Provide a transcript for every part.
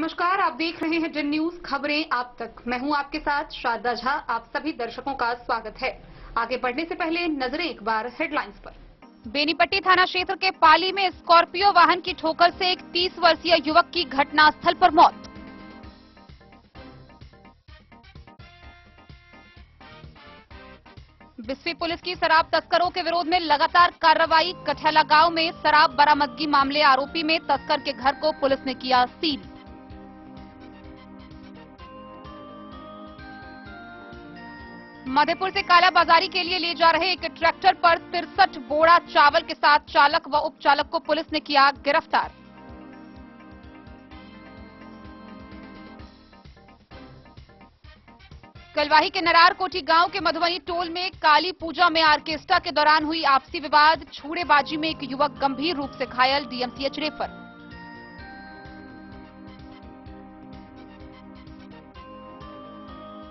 नमस्कार, आप देख रहे हैं जिन न्यूज खबरें आप तक। मैं हूं आपके साथ शारदा झा। आप सभी दर्शकों का स्वागत है। आगे बढ़ने से पहले नजरें एक बार हेडलाइंस पर। बेनीपट्टी थाना क्षेत्र के पाली में स्कॉर्पियो वाहन की ठोकर से एक 30 वर्षीय युवक की घटनास्थल पर मौत। बिस्फी पुलिस की शराब तस्करों के विरोध में लगातार कार्रवाई। कठैला गांव में शराब बरामदगी मामले आरोपी में तस्कर के घर को पुलिस ने किया सील। मधेपुर से कालाबाजारी के लिए ले जा रहे एक ट्रैक्टर पर 63 बोरा चावल के साथ चालक व उपचालक को पुलिस ने किया गिरफ्तार। कलवाही के नरार कोठी गांव के मधुबनी टोल में काली पूजा में ऑर्केस्ट्रा के दौरान हुई आपसी विवाद। छूड़ेबाजी में एक युवक गंभीर रूप से घायल, डीएमसीएच रेफर।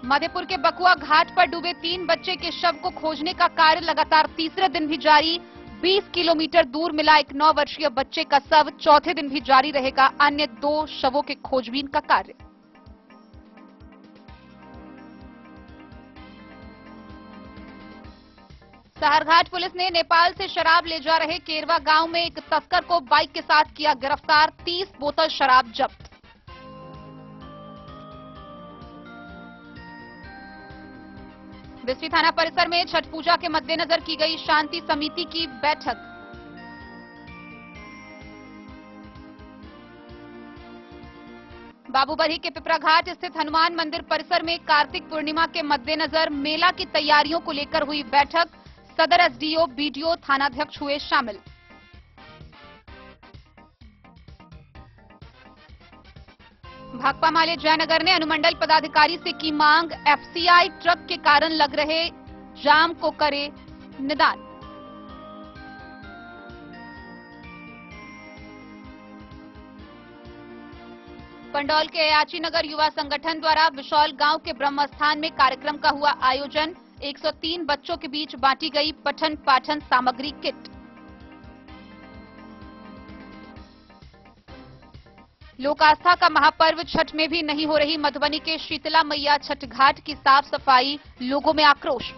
मधेपुर के बकुआ घाट पर डूबे 3 बच्चे के शव को खोजने का कार्य लगातार तीसरे दिन भी जारी। 20 किलोमीटर दूर मिला एक 9 वर्षीय बच्चे का शव, चौथे दिन भी जारी रहेगा अन्य 2 शवों के खोजबीन का कार्य। सहरघाट पुलिस ने नेपाल से शराब ले जा रहे केरवा गांव में एक तस्कर को बाइक के साथ किया गिरफ्तार। 30 बोतल शराब जब्त। बिस्फी थाना परिसर में छठ पूजा के मद्देनजर की गई शांति समिति की बैठक। बाबूबरही के पिपरा घाट स्थित हनुमान मंदिर परिसर में कार्तिक पूर्णिमा के मद्देनजर मेला की तैयारियों को लेकर हुई बैठक। सदर एसडीओ, बीडीओ, थानाध्यक्ष हुए शामिल। भाकपा माले जयनगर ने अनुमंडल पदाधिकारी से की मांग। एफसीआई ट्रक के कारण लग रहे जाम को करे निदान। पंडौल के अयाची नगर युवा संगठन द्वारा बिशौल गांव के ब्रह्मस्थान में कार्यक्रम का हुआ आयोजन। 103 बच्चों के बीच बांटी गई पठन पाठन सामग्री किट। लोक आस्था का महापर्व छठ में भी नहीं हो रही मधुबनी के शीतला मैया छठ घाट की साफ सफाई, लोगों में आक्रोश।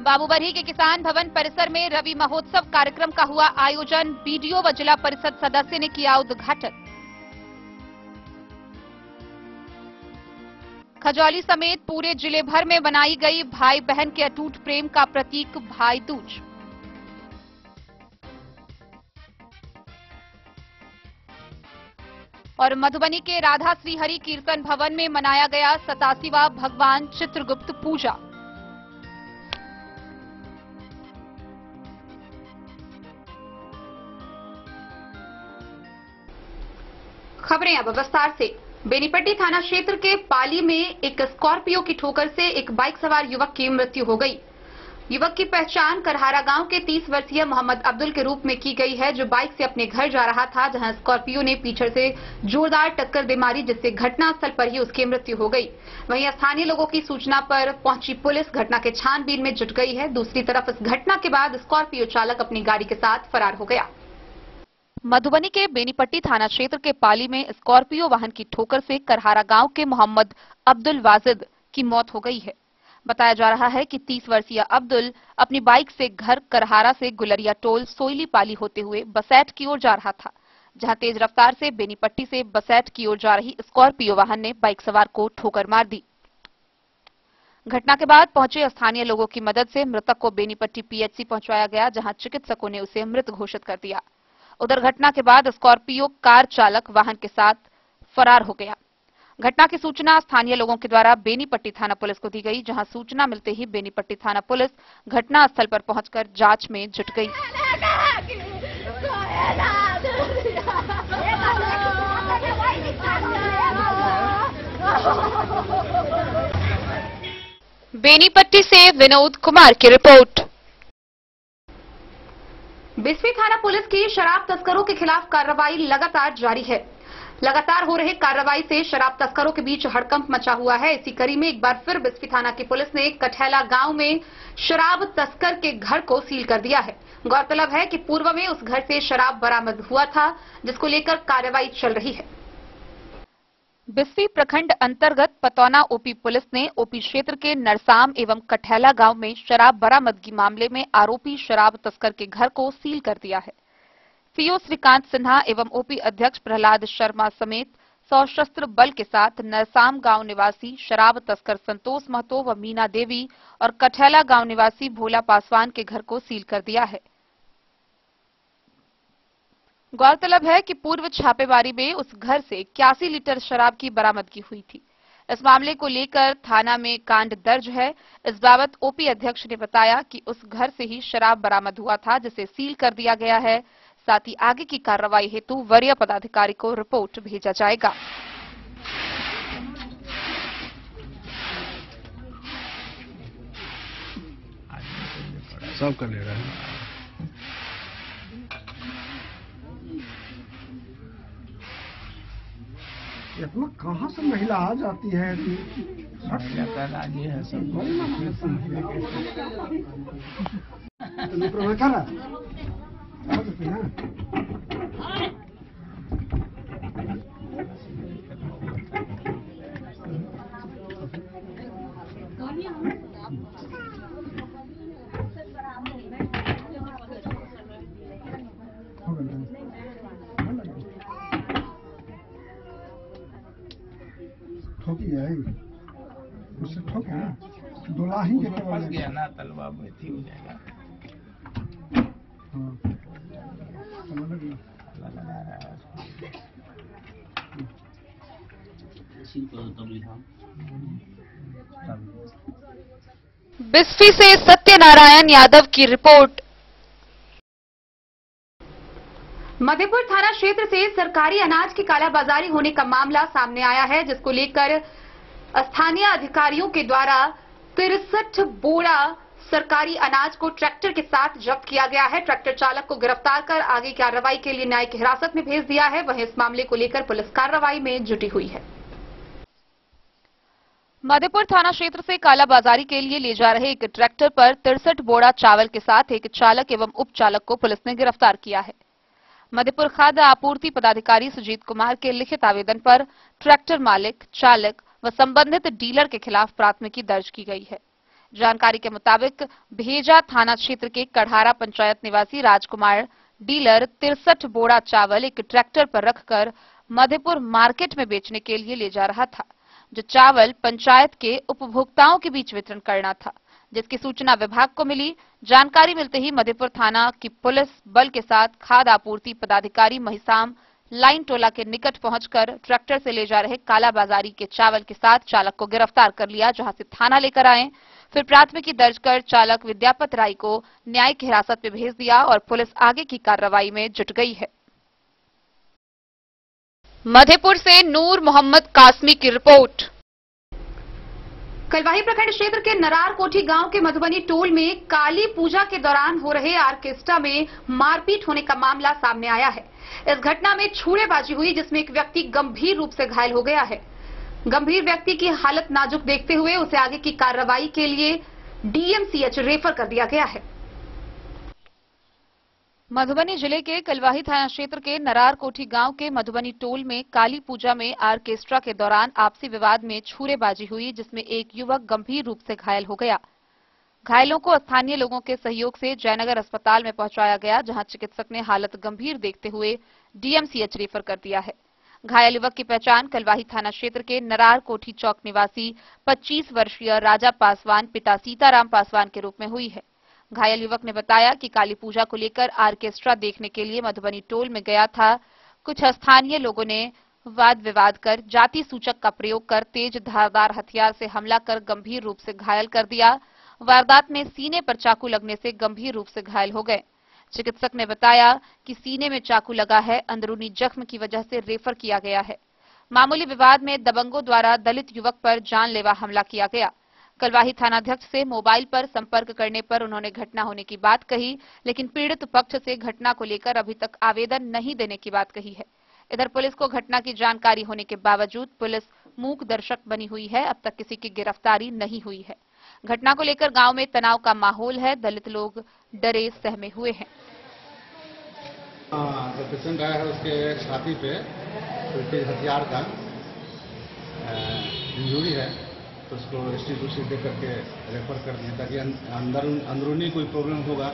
बाबूबरही के किसान भवन परिसर में रवि महोत्सव कार्यक्रम का हुआ आयोजन। बीडीओ व जिला परिषद सदस्य ने किया उद्घाटन। खजौली समेत पूरे जिले भर में बनाई गई भाई बहन के अटूट प्रेम का प्रतीक भाई दूज। और मधुबनी के राधा श्रीहरि कीर्तन भवन में मनाया गया 87वां भगवान चित्रगुप्त पूजा। खबरें अब विस्तार से। बेनीपट्टी थाना क्षेत्र के पाली में एक स्कॉर्पियो की ठोकर से एक बाइक सवार युवक की मृत्यु हो गई। युवक की पहचान करहारा गांव के 30 वर्षीय मोहम्मद अब्दुल के रूप में की गई है, जो बाइक से अपने घर जा रहा था, जहां स्कॉर्पियो ने पीछे से जोरदार टक्कर दे मारी, जिससे घटनास्थल पर ही उसकी मृत्यु हो गई। वहीं स्थानीय लोगों की सूचना पर पहुंची पुलिस घटना के छानबीन में जुट गई है। दूसरी तरफ इस घटना के बाद स्कॉर्पियो चालक अपनी गाड़ी के साथ फरार हो गया। मधुबनी के बेनीपट्टी थाना क्षेत्र के पाली में स्कॉर्पियो वाहन की ठोकर से करहारा गांव के मोहम्मद अब्दुल वाजिद की मौत हो गई है। बताया जा रहा है कि 30 वर्षीय अब्दुल अपनी बाइक से घर करहारा से गुलरिया टोल सोयली पाली होते हुए बसैठ की ओर जा रहा था, जहां तेज रफ्तार से बेनीपट्टी से बसैठ की ओर जा रही स्कॉर्पियो वाहन ने बाइक सवार को ठोकर मार दी। घटना के बाद पहुंचे स्थानीय लोगों की मदद से मृतक को बेनीपट्टी पीएचसी पहुंचाया गया, जहां चिकित्सकों ने उसे मृत घोषित कर दिया। उधर घटना के बाद स्कॉर्पियो कार चालक वाहन के साथ फरार हो गया। घटना की सूचना स्थानीय लोगों के द्वारा बेनीपट्टी थाना पुलिस को दी गई, जहां सूचना मिलते ही बेनीपट्टी थाना पुलिस घटनास्थल पर पहुंचकर जांच में जुट गई। बेनीपट्टी से विनोद कुमार की रिपोर्ट। बिस्फी थाना पुलिस की शराब तस्करों के खिलाफ कार्रवाई लगातार जारी है। लगातार हो रहे कार्रवाई से शराब तस्करों के बीच हड़कंप मचा हुआ है। इसी कड़ी में एक बार फिर बिस्फी थाना की पुलिस ने कठैला गांव में शराब तस्कर के घर को सील कर दिया है। गौरतलब है कि पूर्व में उस घर से शराब बरामद हुआ था, जिसको लेकर कार्रवाई चल रही है। बिस्फी प्रखंड अंतर्गत पतौना ओपी पुलिस ने ओपी क्षेत्र के नरसाम एवं कठैला गांव में शराब बरामदगी मामले में आरोपी शराब तस्कर के घर को सील कर दिया है। सीओ श्रीकांत सिन्हा एवं ओपी अध्यक्ष प्रहलाद शर्मा समेत सशस्त्र बल के साथ नरसाम गांव निवासी शराब तस्कर संतोष महतो व मीना देवी और कठैला गांव निवासी भोला पासवान के घर को सील कर दिया है। गौरतलब है कि पूर्व छापेमारी में उस घर से 81 लीटर शराब की बरामदगी हुई थी। इस मामले को लेकर थाना में कांड दर्ज है। इस बाबत ओपी अध्यक्ष ने बताया कि उस घर से ही शराब बरामद हुआ था, जिसे सील कर दिया गया है। साथ ही आगे की कार्रवाई हेतु वरीय पदाधिकारी को रिपोर्ट भेजा जाएगा। सब कर ले रहा है। इतना कहाँ से महिला आ जाती है कि राजी है सब। ठोकी है उससे ठोके ना दुलाही के फंस गया ना तलवा में थी हो जाएगा। हाँ लगा रहा है बिस्फी से सत्यनारायण यादव की रिपोर्ट। मधेपुर थाना क्षेत्र से सरकारी अनाज की कालाबाजारी होने का मामला सामने आया है, जिसको लेकर स्थानीय अधिकारियों के द्वारा 63 बोरा सरकारी अनाज को ट्रैक्टर के साथ जब्त किया गया है। ट्रैक्टर चालक को गिरफ्तार कर आगे कार्रवाई के लिए न्यायिक हिरासत में भेज दिया है। वहीं इस मामले को लेकर पुलिस कार्रवाई में जुटी हुई है। मधेपुर थाना क्षेत्र से कालाबाजारी के लिए ले जा रहे एक ट्रैक्टर पर 63 बोरा चावल के साथ एक चालक एवं उप चालक को पुलिस ने गिरफ्तार किया है। मधेपुर खाद्य आपूर्ति पदाधिकारी सुजीत कुमार के लिखित आवेदन पर ट्रैक्टर मालिक, चालक व संबंधित डीलर के खिलाफ प्राथमिकी दर्ज की गई है। जानकारी के मुताबिक भेजा थाना क्षेत्र के कढ़ारा पंचायत निवासी राजकुमार डीलर 63 बोरा चावल एक ट्रैक्टर पर रखकर मधेपुर मार्केट में बेचने के लिए ले जा रहा था, जो चावल पंचायत के उपभोक्ताओं के बीच वितरण करना था, जिसकी सूचना विभाग को मिली। जानकारी मिलते ही मधेपुर थाना की पुलिस बल के साथ खाद्य आपूर्ति पदाधिकारी महिसाम लाइन टोला के निकट पहुंचकर ट्रैक्टर से ले जा रहे कालाबाजारी के चावल के साथ चालक को गिरफ्तार कर लिया, जहां से थाना लेकर आए। फिर प्राथमिकी दर्ज कर चालक विद्यापत राय को न्यायिक हिरासत में भेज दिया और पुलिस आगे की कार्रवाई में जुट गई है। मधेपुर से नूर मोहम्मद कासमी की रिपोर्ट। कलवाही प्रखंड क्षेत्र के नरार कोठी गांव के मधुबनी टोल में काली पूजा के दौरान हो रहे ऑर्केस्ट्रा में मारपीट होने का मामला सामने आया है। इस घटना में छुरेबाजी हुई, जिसमें एक व्यक्ति गंभीर रूप से घायल हो गया है। गंभीर व्यक्ति की हालत नाजुक देखते हुए उसे आगे की कार्रवाई के लिए डीएमसीएच रेफर कर दिया गया है। मधुबनी जिले के कलवाही थाना क्षेत्र के नरार कोठी गांव के मधुबनी टोल में काली पूजा में ऑर्केस्ट्रा के दौरान आपसी विवाद में छुरेबाजी हुई, जिसमें एक युवक गंभीर रूप से घायल हो गया। घायलों को स्थानीय लोगों के सहयोग से जयनगर अस्पताल में पहुंचाया गया, जहां चिकित्सक ने हालत गंभीर देखते हुए डीएमसीएच रेफर कर दिया है। घायल युवक की पहचान कलवाही थाना क्षेत्र के नरार कोठी चौक निवासी 25 वर्षीय राजा पासवान पिता सीताराम पासवान के रूप में हुई है। घायल युवक ने बताया कि काली पूजा को लेकर ऑर्केस्ट्रा देखने के लिए मधुबनी टोल में गया था। कुछ स्थानीय लोगों ने वाद विवाद कर जाति सूचक का प्रयोग कर तेज धारदार हथियार से हमला कर गंभीर रूप से घायल कर दिया। वारदात में सीने पर चाकू लगने से गंभीर रूप से घायल हो गए। चिकित्सक ने बताया कि सीने में चाकू लगा है, अंदरूनी जख्म की वजह से रेफर किया गया है। मामूली विवाद में दबंगों द्वारा दलित युवक पर जानलेवा हमला किया गया। कलवाही थानाध्यक्ष से मोबाइल पर संपर्क करने पर उन्होंने घटना होने की बात कही, लेकिन पीड़ित पक्ष से घटना को लेकर अभी तक आवेदन नहीं देने की बात कही है। इधर पुलिस को घटना की जानकारी होने के बावजूद पुलिस मूक दर्शक बनी हुई है। अब तक किसी की गिरफ्तारी नहीं हुई है। घटना को लेकर गांव में तनाव का माहौल है। दलित लोग डरे सहमे हुए हैं। जो पेशेंट आया है उसके छाती पे कोई हथियार का इंजरी है, तो उसको ST2 दे करके रेफर कर दिया ताकि अंदरूनी कोई प्रॉब्लम होगा,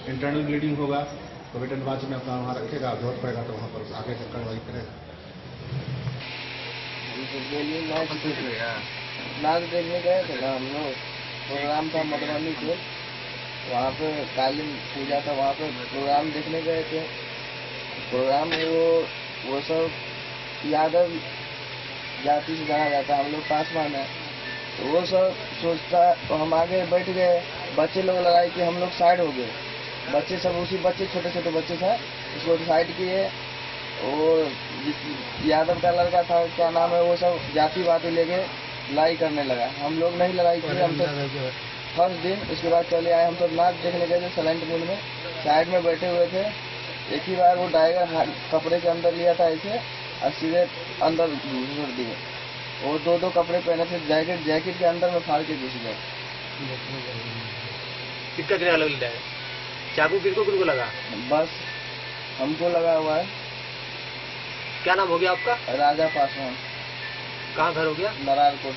इंटरनल ब्लीडिंग होगा तो वेट एंड वॉच में अपना वहाँ रखेगा, जरूरत पड़ेगा तो वहाँ पर आगे का कार्रवाई करेगा। नाच देखने गए थे ना हम लोग, प्रोग्राम था मधुबनी के, वहाँ पे काली पूजा था, वहाँ पे प्रोग्राम देखने गए थे। प्रोग्राम में वो सब यादव जाति से जाना जाता है, हम लोग पासवान है, तो वो सब सोचता, तो हम आगे बैठ गए, बच्चे लोग लड़ाई कि हम लोग साइड हो गए, बच्चे सब उसी बच्चे छोटे छोटे बच्चे थे उसको साइड किए। वो यादव का लड़का था, क्या नाम है, वो सब जाति वाति लेके लड़ाई करने लगा। हम लोग नहीं लड़ाई किए, हम तो फर्स्ट दिन, उसके बाद चले आए। हम सब नाच देखने गए थे साइलेंट मूड में, साइड में बैठे हुए थे। एक ही बार वो टाइगर कपड़े के अंदर लिया था ऐसे और सीधे अंदर घुस दिए। वो दो कपड़े पहने थे, जैकेट के अंदर में फाड़ के घुस गए। कितना कितना अलग है? चाकू किसको लगा? बस हमको लगा हुआ है। क्या नाम हो गया आपका? राजा पासवान। कहाँ घर हो गया? नरारकोट।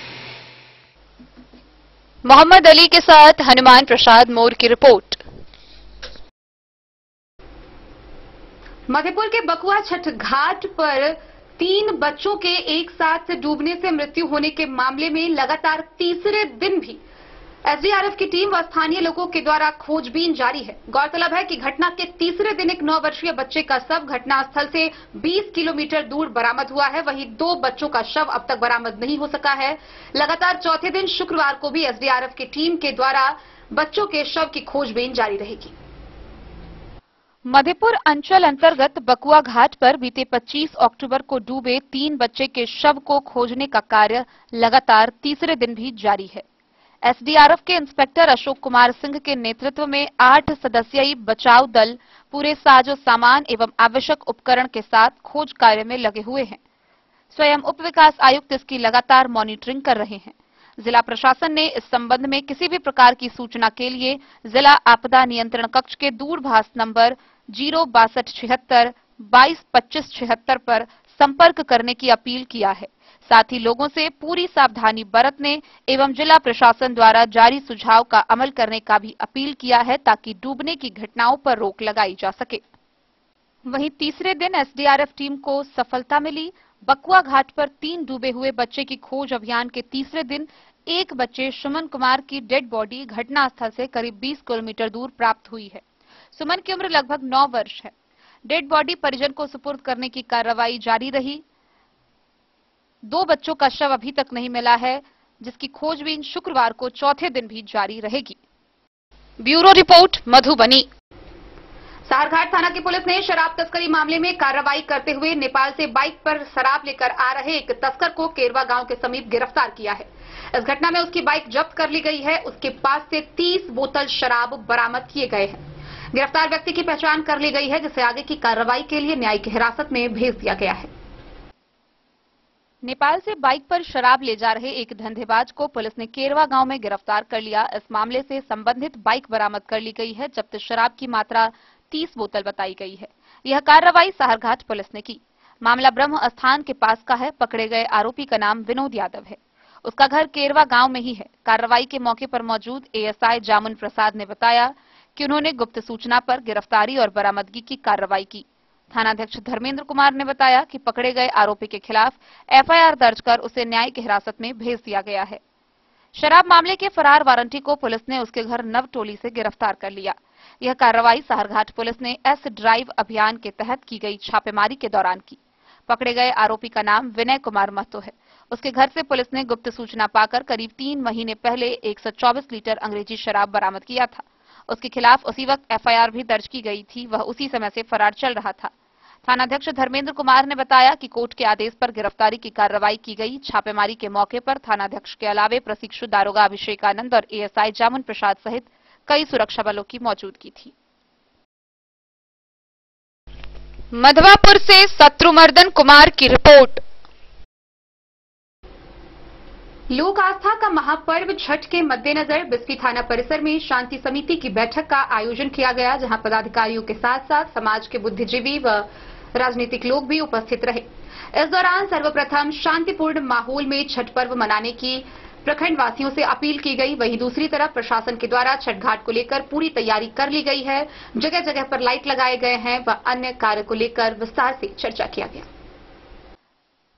मोहम्मद अली के साथ हनुमान प्रसाद मोर की रिपोर्ट। मधेपुर के बकुआ छठ घाट पर 3 बच्चों के एक साथ डूबने से मृत्यु होने के मामले में लगातार तीसरे दिन भी एसडीआरएफ की टीम व स्थानीय लोगों के द्वारा खोजबीन जारी है। गौरतलब है कि घटना के तीसरे दिन एक 9 वर्षीय बच्चे का शव घटनास्थल से 20 किलोमीटर दूर बरामद हुआ है। वहीं 2 बच्चों का शव अब तक बरामद नहीं हो सका है। लगातार चौथे दिन शुक्रवार को भी एसडीआरएफ की टीम के द्वारा बच्चों के शव की खोजबीन जारी रहेगी। मधेपुर अंचल अंतर्गत बकुआ घाट पर बीते 25 अक्टूबर को डूबे 3 बच्चे के शव को खोजने का कार्य लगातार तीसरे दिन भी जारी है। एसडीआरएफ के इंस्पेक्टर अशोक कुमार सिंह के नेतृत्व में 8 सदस्यीय बचाव दल पूरे साजो सामान एवं आवश्यक उपकरण के साथ खोज कार्य में लगे हुए हैं। स्वयं उप विकास आयुक्त इसकी लगातार मॉनिटरिंग कर रहे हैं। जिला प्रशासन ने इस संबंध में किसी भी प्रकार की सूचना के लिए जिला आपदा नियंत्रण कक्ष के दूरभाष नंबर 06276 222576 पर संपर्क करने की अपील किया है। साथ ही लोगों से पूरी सावधानी बरतने एवं जिला प्रशासन द्वारा जारी सुझाव का अमल करने का भी अपील किया है ताकि डूबने की घटनाओं पर रोक लगाई जा सके। वहीं तीसरे दिन एसडीआरएफ टीम को सफलता मिली। बकुआ घाट पर 3 डूबे हुए बच्चे की खोज अभियान के तीसरे दिन एक बच्चे सुमन कुमार की डेड बॉडी घटनास्थल से करीब 20 किलोमीटर दूर प्राप्त हुई है। सुमन की उम्र लगभग 9 वर्ष है। डेड बॉडी परिजन को सुपुर्द करने की कार्रवाई जारी रही। 2 बच्चों का शव अभी तक नहीं मिला है, जिसकी खोजबीन शुक्रवार को चौथे दिन भी जारी रहेगी। Bureau report Madhubani. सारघाट थाना की पुलिस ने शराब तस्करी मामले में कार्रवाई करते हुए नेपाल से बाइक पर शराब लेकर आ रहे एक तस्कर को केरवा गांव के समीप गिरफ्तार किया है। इस घटना में उसकी बाइक जब्त कर ली गई है। उसके पास से 30 बोतल शराब बरामद किए गए हैं। गिरफ्तार व्यक्ति की पहचान कर ली गई है, जिसे आगे की कार्रवाई के लिए न्यायिक हिरासत में भेज दिया गया है। नेपाल से बाइक पर शराब ले जा रहे एक धंधेबाज को पुलिस ने केरवा गांव में गिरफ्तार कर लिया। इस मामले से संबंधित बाइक बरामद कर ली गई है। जब्त शराब की मात्रा 30 बोतल बताई गई है। यह कार्रवाई सारघाट पुलिस ने की। मामला ब्रह्म स्थान के पास का है। पकड़े गए आरोपी का नाम विनोद यादव है। उसका घर केरवा गांव में ही है। कार्रवाई के मौके पर मौजूद एएसआई जामुन प्रसाद ने बताया कि उन्होंने गुप्त सूचना पर गिरफ्तारी और बरामदगी की कार्रवाई की। थानाध्यक्ष धर्मेंद्र कुमार ने बताया कि पकड़े गए आरोपी के खिलाफ एफआईआर दर्ज कर उसे न्यायिक हिरासत में भेज दिया गया है। शराब मामले के फरार वारंटी को पुलिस ने उसके घर नवटोली से गिरफ्तार कर लिया। यह कार्रवाई सारघाट पुलिस ने एस ड्राइव अभियान के तहत की गई छापेमारी के दौरान की। पकड़े गए आरोपी का नाम विनय कुमार महतो है। उसके घर से पुलिस ने गुप्त सूचना पाकर करीब 3 महीने पहले 124 लीटर अंग्रेजी शराब बरामद किया था। उसके खिलाफ उसी वक्त एफआईआर भी दर्ज की गई थी। वह उसी समय से फरार चल रहा था। थानाध्यक्ष धर्मेंद्र कुमार ने बताया कि कोर्ट के आदेश पर गिरफ्तारी की कार्रवाई की गई। छापेमारी के मौके पर थानाध्यक्ष के अलावे प्रशिक्षु दारोगा अभिषेक आनंद और एएसआई जामुन प्रसाद सहित कई सुरक्षा बलों की मौजूदगी थी। मधवापुर से शत्रुमर्दन कुमार की रिपोर्ट। लोक आस्था का महापर्व छठ के मद्देनजर बिस्फी थाना परिसर में शांति समिति की बैठक का आयोजन किया गया, जहां पदाधिकारियों के साथ साथ समाज के बुद्धिजीवी व राजनीतिक लोग भी उपस्थित रहे। इस दौरान सर्वप्रथम शांतिपूर्ण माहौल में छठ पर्व मनाने की प्रखंड वासियों से अपील की गई। वहीं दूसरी तरफ प्रशासन के द्वारा छठ घाट को लेकर पूरी तैयारी कर ली गई है। जगह जगह पर लाइट लगाए गए हैं व अन्य कार्य को लेकर विस्तार से चर्चा किया गया।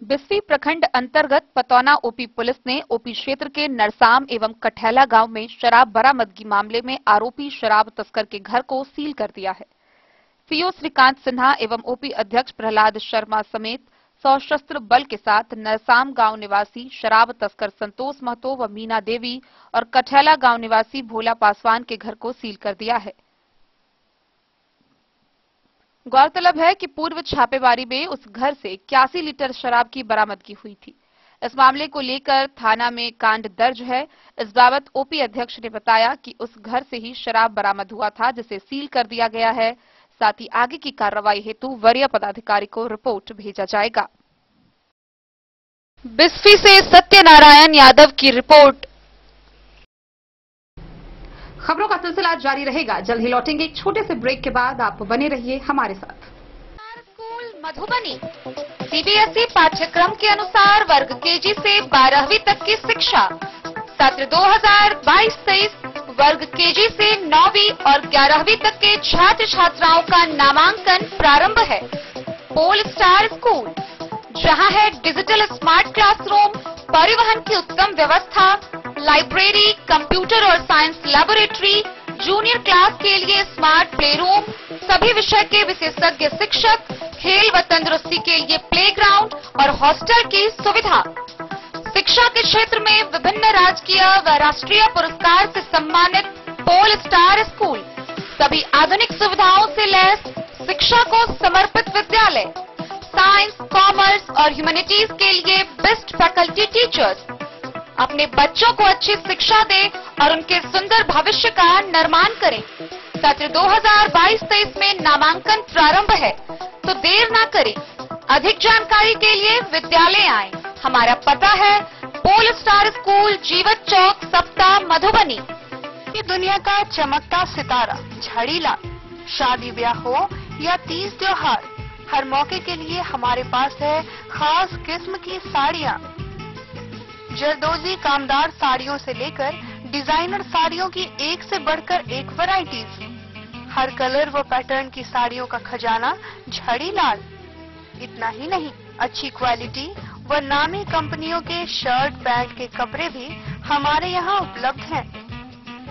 बिस्फी प्रखंड अंतर्गत पतौना ओपी पुलिस ने ओपी क्षेत्र के नरसाम एवं कठैला गांव में शराब बरामदगी मामले में आरोपी शराब तस्कर के घर को सील कर दिया है। सीओ श्रीकांत सिन्हा एवं ओपी अध्यक्ष प्रहलाद शर्मा समेत सशस्त्र बल के साथ नरसाम गांव निवासी शराब तस्कर संतोष महतो व मीना देवी और कठैला गांव निवासी भोला पासवान के घर को सील कर दिया है। गौरतलब है कि पूर्व छापेमारी में उस घर से 81 लीटर शराब की बरामदगी हुई थी। इस मामले को लेकर थाना में कांड दर्ज है। इस बाबत ओपी अध्यक्ष ने बताया कि उस घर से ही शराब बरामद हुआ था, जिसे सील कर दिया गया है। साथ ही आगे की कार्रवाई हेतु वरीय पदाधिकारी को रिपोर्ट भेजा जाएगा। बिस्फी से सत्यनारायण यादव की रिपोर्ट। खबरों का सिलसिला जारी रहेगा। जल्द ही लौटेंगे एक छोटे से ब्रेक के बाद। आप बने रहिए हमारे साथ। स्कूल मधुबनी सीबीएसई पाठ्यक्रम के अनुसार वर्ग केजी से 12वीं तक की शिक्षा। सत्र 2022-23 वर्ग केजी से 9वीं और 11वीं तक के छात्र छात्राओं का नामांकन प्रारंभ है। पोल स्टार स्कूल, जहां है डिजिटल स्मार्ट क्लासरूम, परिवहन की उत्तम व्यवस्था, लाइब्रेरी, कंप्यूटर और साइंस लैबोरेटरी, जूनियर क्लास के लिए स्मार्ट प्ले रूम, सभी विषय के विशेषज्ञ शिक्षक, खेल व तंदुरुस्ती के लिए प्लेग्राउंड और हॉस्टल की सुविधा। शिक्षा के क्षेत्र में विभिन्न राजकीय व राष्ट्रीय पुरस्कार से सम्मानित पोल स्टार स्कूल, सभी आधुनिक सुविधाओं से लैस शिक्षा को समर्पित विद्यालय, साइंस, कॉमर्स और ह्यूमैनिटीज के लिए बेस्ट फैकल्टी टीचर्स। अपने बच्चों को अच्छी शिक्षा दें और उनके सुंदर भविष्य का निर्माण करें। सत्र 2022-23 में नामांकन प्रारंभ है, तो देर ना करें। अधिक जानकारी के लिए विद्यालय आएं। हमारा पता है पोल स्टार स्कूल, जीवत चौक, सप्ताह, मधुबनी। ये दुनिया का चमकता सितारा झड़ीलाल। शादी ब्याह हो या तीज त्योहार, हर मौके के लिए हमारे पास है खास किस्म की साड़ियाँ। जरदोजी कामदार साड़ियों से लेकर डिजाइनर साड़ियों की एक से बढ़कर एक वैरायटीज। हर कलर व पैटर्न की साड़ियों का खजाना झड़ीलाल। इतना ही नहीं, अच्छी क्वालिटी व नामी कंपनियों के शर्ट पैंट के कपड़े भी हमारे यहाँ उपलब्ध हैं।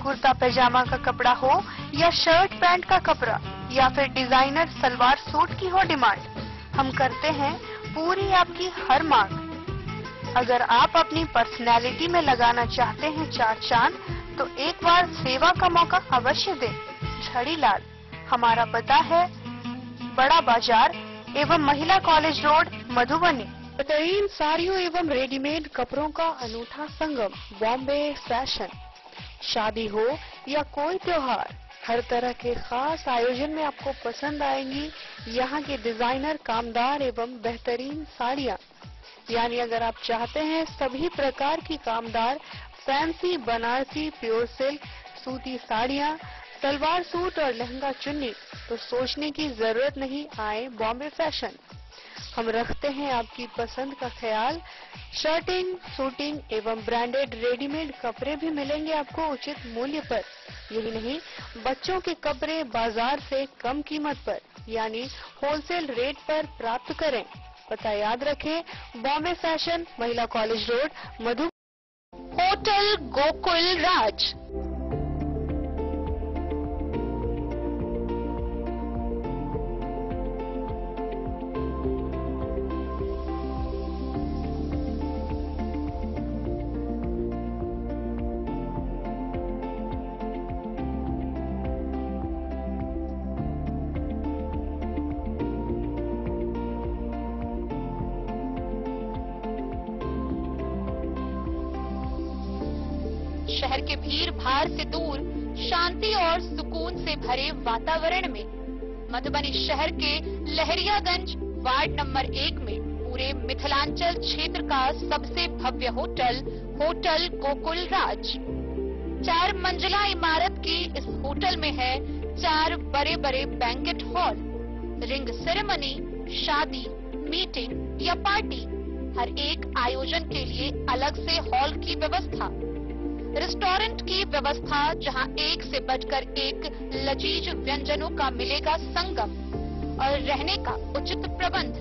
कुर्ता पैजामा का कपड़ा हो या शर्ट पैंट का कपड़ा या फिर डिजाइनर सलवार सूट की हो डिमांड, हम करते हैं पूरी आपकी हर मांग। अगर आप अपनी पर्सनैलिटी में लगाना चाहते हैं चार चांद, तो एक बार सेवा का मौका अवश्य दें। झड़ीलाल, हमारा पता है बड़ा बाजार एवं महिला कॉलेज रोड, मधुबनी। बेहतरीन साड़ियों एवं रेडीमेड कपड़ों का अनूठा संगम, बॉम्बे फैशन। शादी हो या कोई त्योहार, हर तरह के खास आयोजन में आपको पसंद आएंगी यहाँ के डिजाइनर, कामदार एवं बेहतरीन साड़ियाँ। यानी अगर आप चाहते हैं सभी प्रकार की कामदार, फैंसी, बनारसी, प्योर सिल्क, सूती साड़ियाँ, सलवार सूट और लहंगा चुन्नी, तो सोचने की जरूरत नहीं, आए बॉम्बे फैशन। हम रखते हैं आपकी पसंद का ख्याल। शर्टिंग, सूटिंग एवं ब्रांडेड रेडीमेड कपड़े भी मिलेंगे आपको उचित मूल्य पर। यही नहीं, बच्चों के कपड़े बाजार से कम कीमत पर यानी होलसेल रेट पर प्राप्त करें। पता याद रखें, बॉम्बे फैशन, महिला कॉलेज रोड, मधु। होटल गोकुल राज। शहर के भीड़ भाड़ से दूर, शांति और सुकून से भरे वातावरण में मधुबनी शहर के लहरियागंज वार्ड नंबर 1 में पूरे मिथिलांचल क्षेत्र का सबसे भव्य होटल होटल गोकुल राज। 4 मंजिला इमारत की इस होटल में है 4 बड़े बड़े बैंकेट हॉल, रिंग सेरेमनी, शादी, मीटिंग या पार्टी, हर एक आयोजन के लिए अलग से हॉल की व्यवस्था, रेस्टोरेंट की व्यवस्था जहां एक से बढ़कर एक लजीज व्यंजनों का मिलेगा संगम, और रहने का उचित प्रबंध,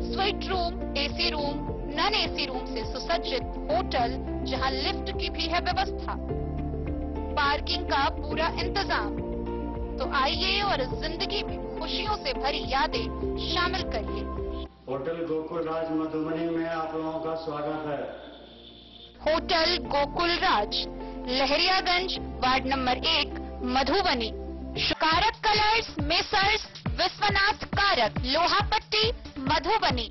suite room, AC room, non AC room से सुसज्जित होटल जहां लिफ्ट की भी है व्यवस्था, पार्किंग का पूरा इंतजाम। तो आइए और जिंदगी में खुशियों से भरी यादें शामिल करिए। होटल गोकुल राज मधुबनी में आप लोगों का स्वागत है। होटल गोकुल राज, लहरियागंज, वार्ड नंबर 1, मधुबनी। कारक कलर्स, मेसर्स विश्वनाथ कारक, लोहापट्टी, मधुबनी।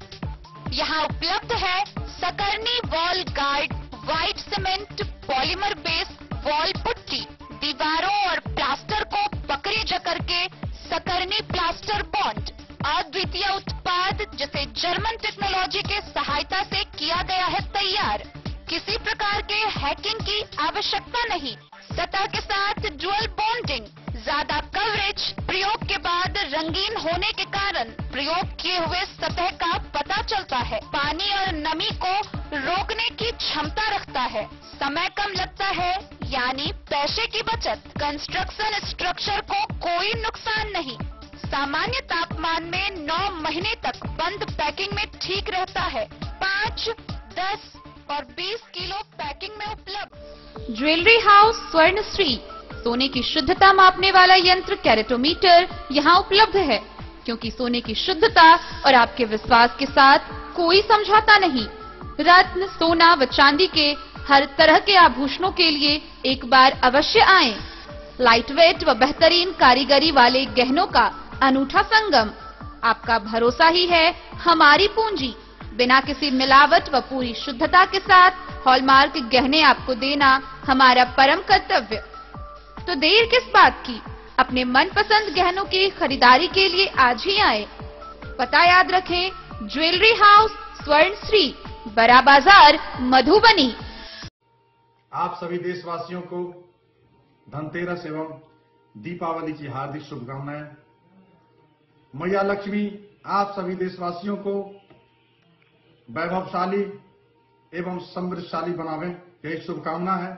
यहाँ उपलब्ध है सकरनी wall guard, white cement, polymer base wall putty, दीवारों और प्लास्टर को पकड़ी जकड़ के सकरनी प्लास्टर बॉन्ड, अद्वितीय उत्पाद जिसे जर्मन टेक्नोलॉजी के सहायता से किया गया है तैयार। किसी प्रकार के हैकिंग की आवश्यकता नहीं। सतह के साथ डुअल बॉन्डिंग, ज्यादा कवरेज, प्रयोग के बाद रंगीन होने के कारण प्रयोग किए हुए सतह का पता चलता है। पानी और नमी को रोकने की क्षमता रखता है। समय कम लगता है, यानी पैसे की बचत। कंस्ट्रक्शन स्ट्रक्चर को कोई नुकसान नहीं। सामान्य तापमान में 9 महीने तक बंद पैकिंग में ठीक रहता है। 5, 10 और 20 किलो पैकिंग में उपलब्ध। ज्वेलरी हाउस स्वर्णश्री, सोने की शुद्धता मापने वाला यंत्र कैरेटोमीटर यहाँ उपलब्ध है, क्योंकि सोने की शुद्धता और आपके विश्वास के साथ कोई समझौता नहीं। रत्न, सोना व चांदी के हर तरह के आभूषणों के लिए एक बार अवश्य आएं। लाइट वेट व बेहतरीन कारीगरी वाले गहनों का अनूठा संगम। आपका भरोसा ही है हमारी पूंजी। बिना किसी मिलावट व पूरी शुद्धता के साथ हॉलमार्क गहने आपको देना हमारा परम कर्तव्य। तो देर किस बात की, अपने मनपसंद गहनों की खरीदारी के लिए आज ही आए। पता याद रखें, ज्वेलरी हाउस स्वर्णश्री, बड़ा बाजार, मधुबनी। आप सभी देशवासियों को धनतेरस एवं दीपावली की हार्दिक शुभकामनाएं। मैया लक्ष्मी आप सभी देशवासियों को वैभवशाली एवं समृद्धशाली बनावे, यही शुभकामना है।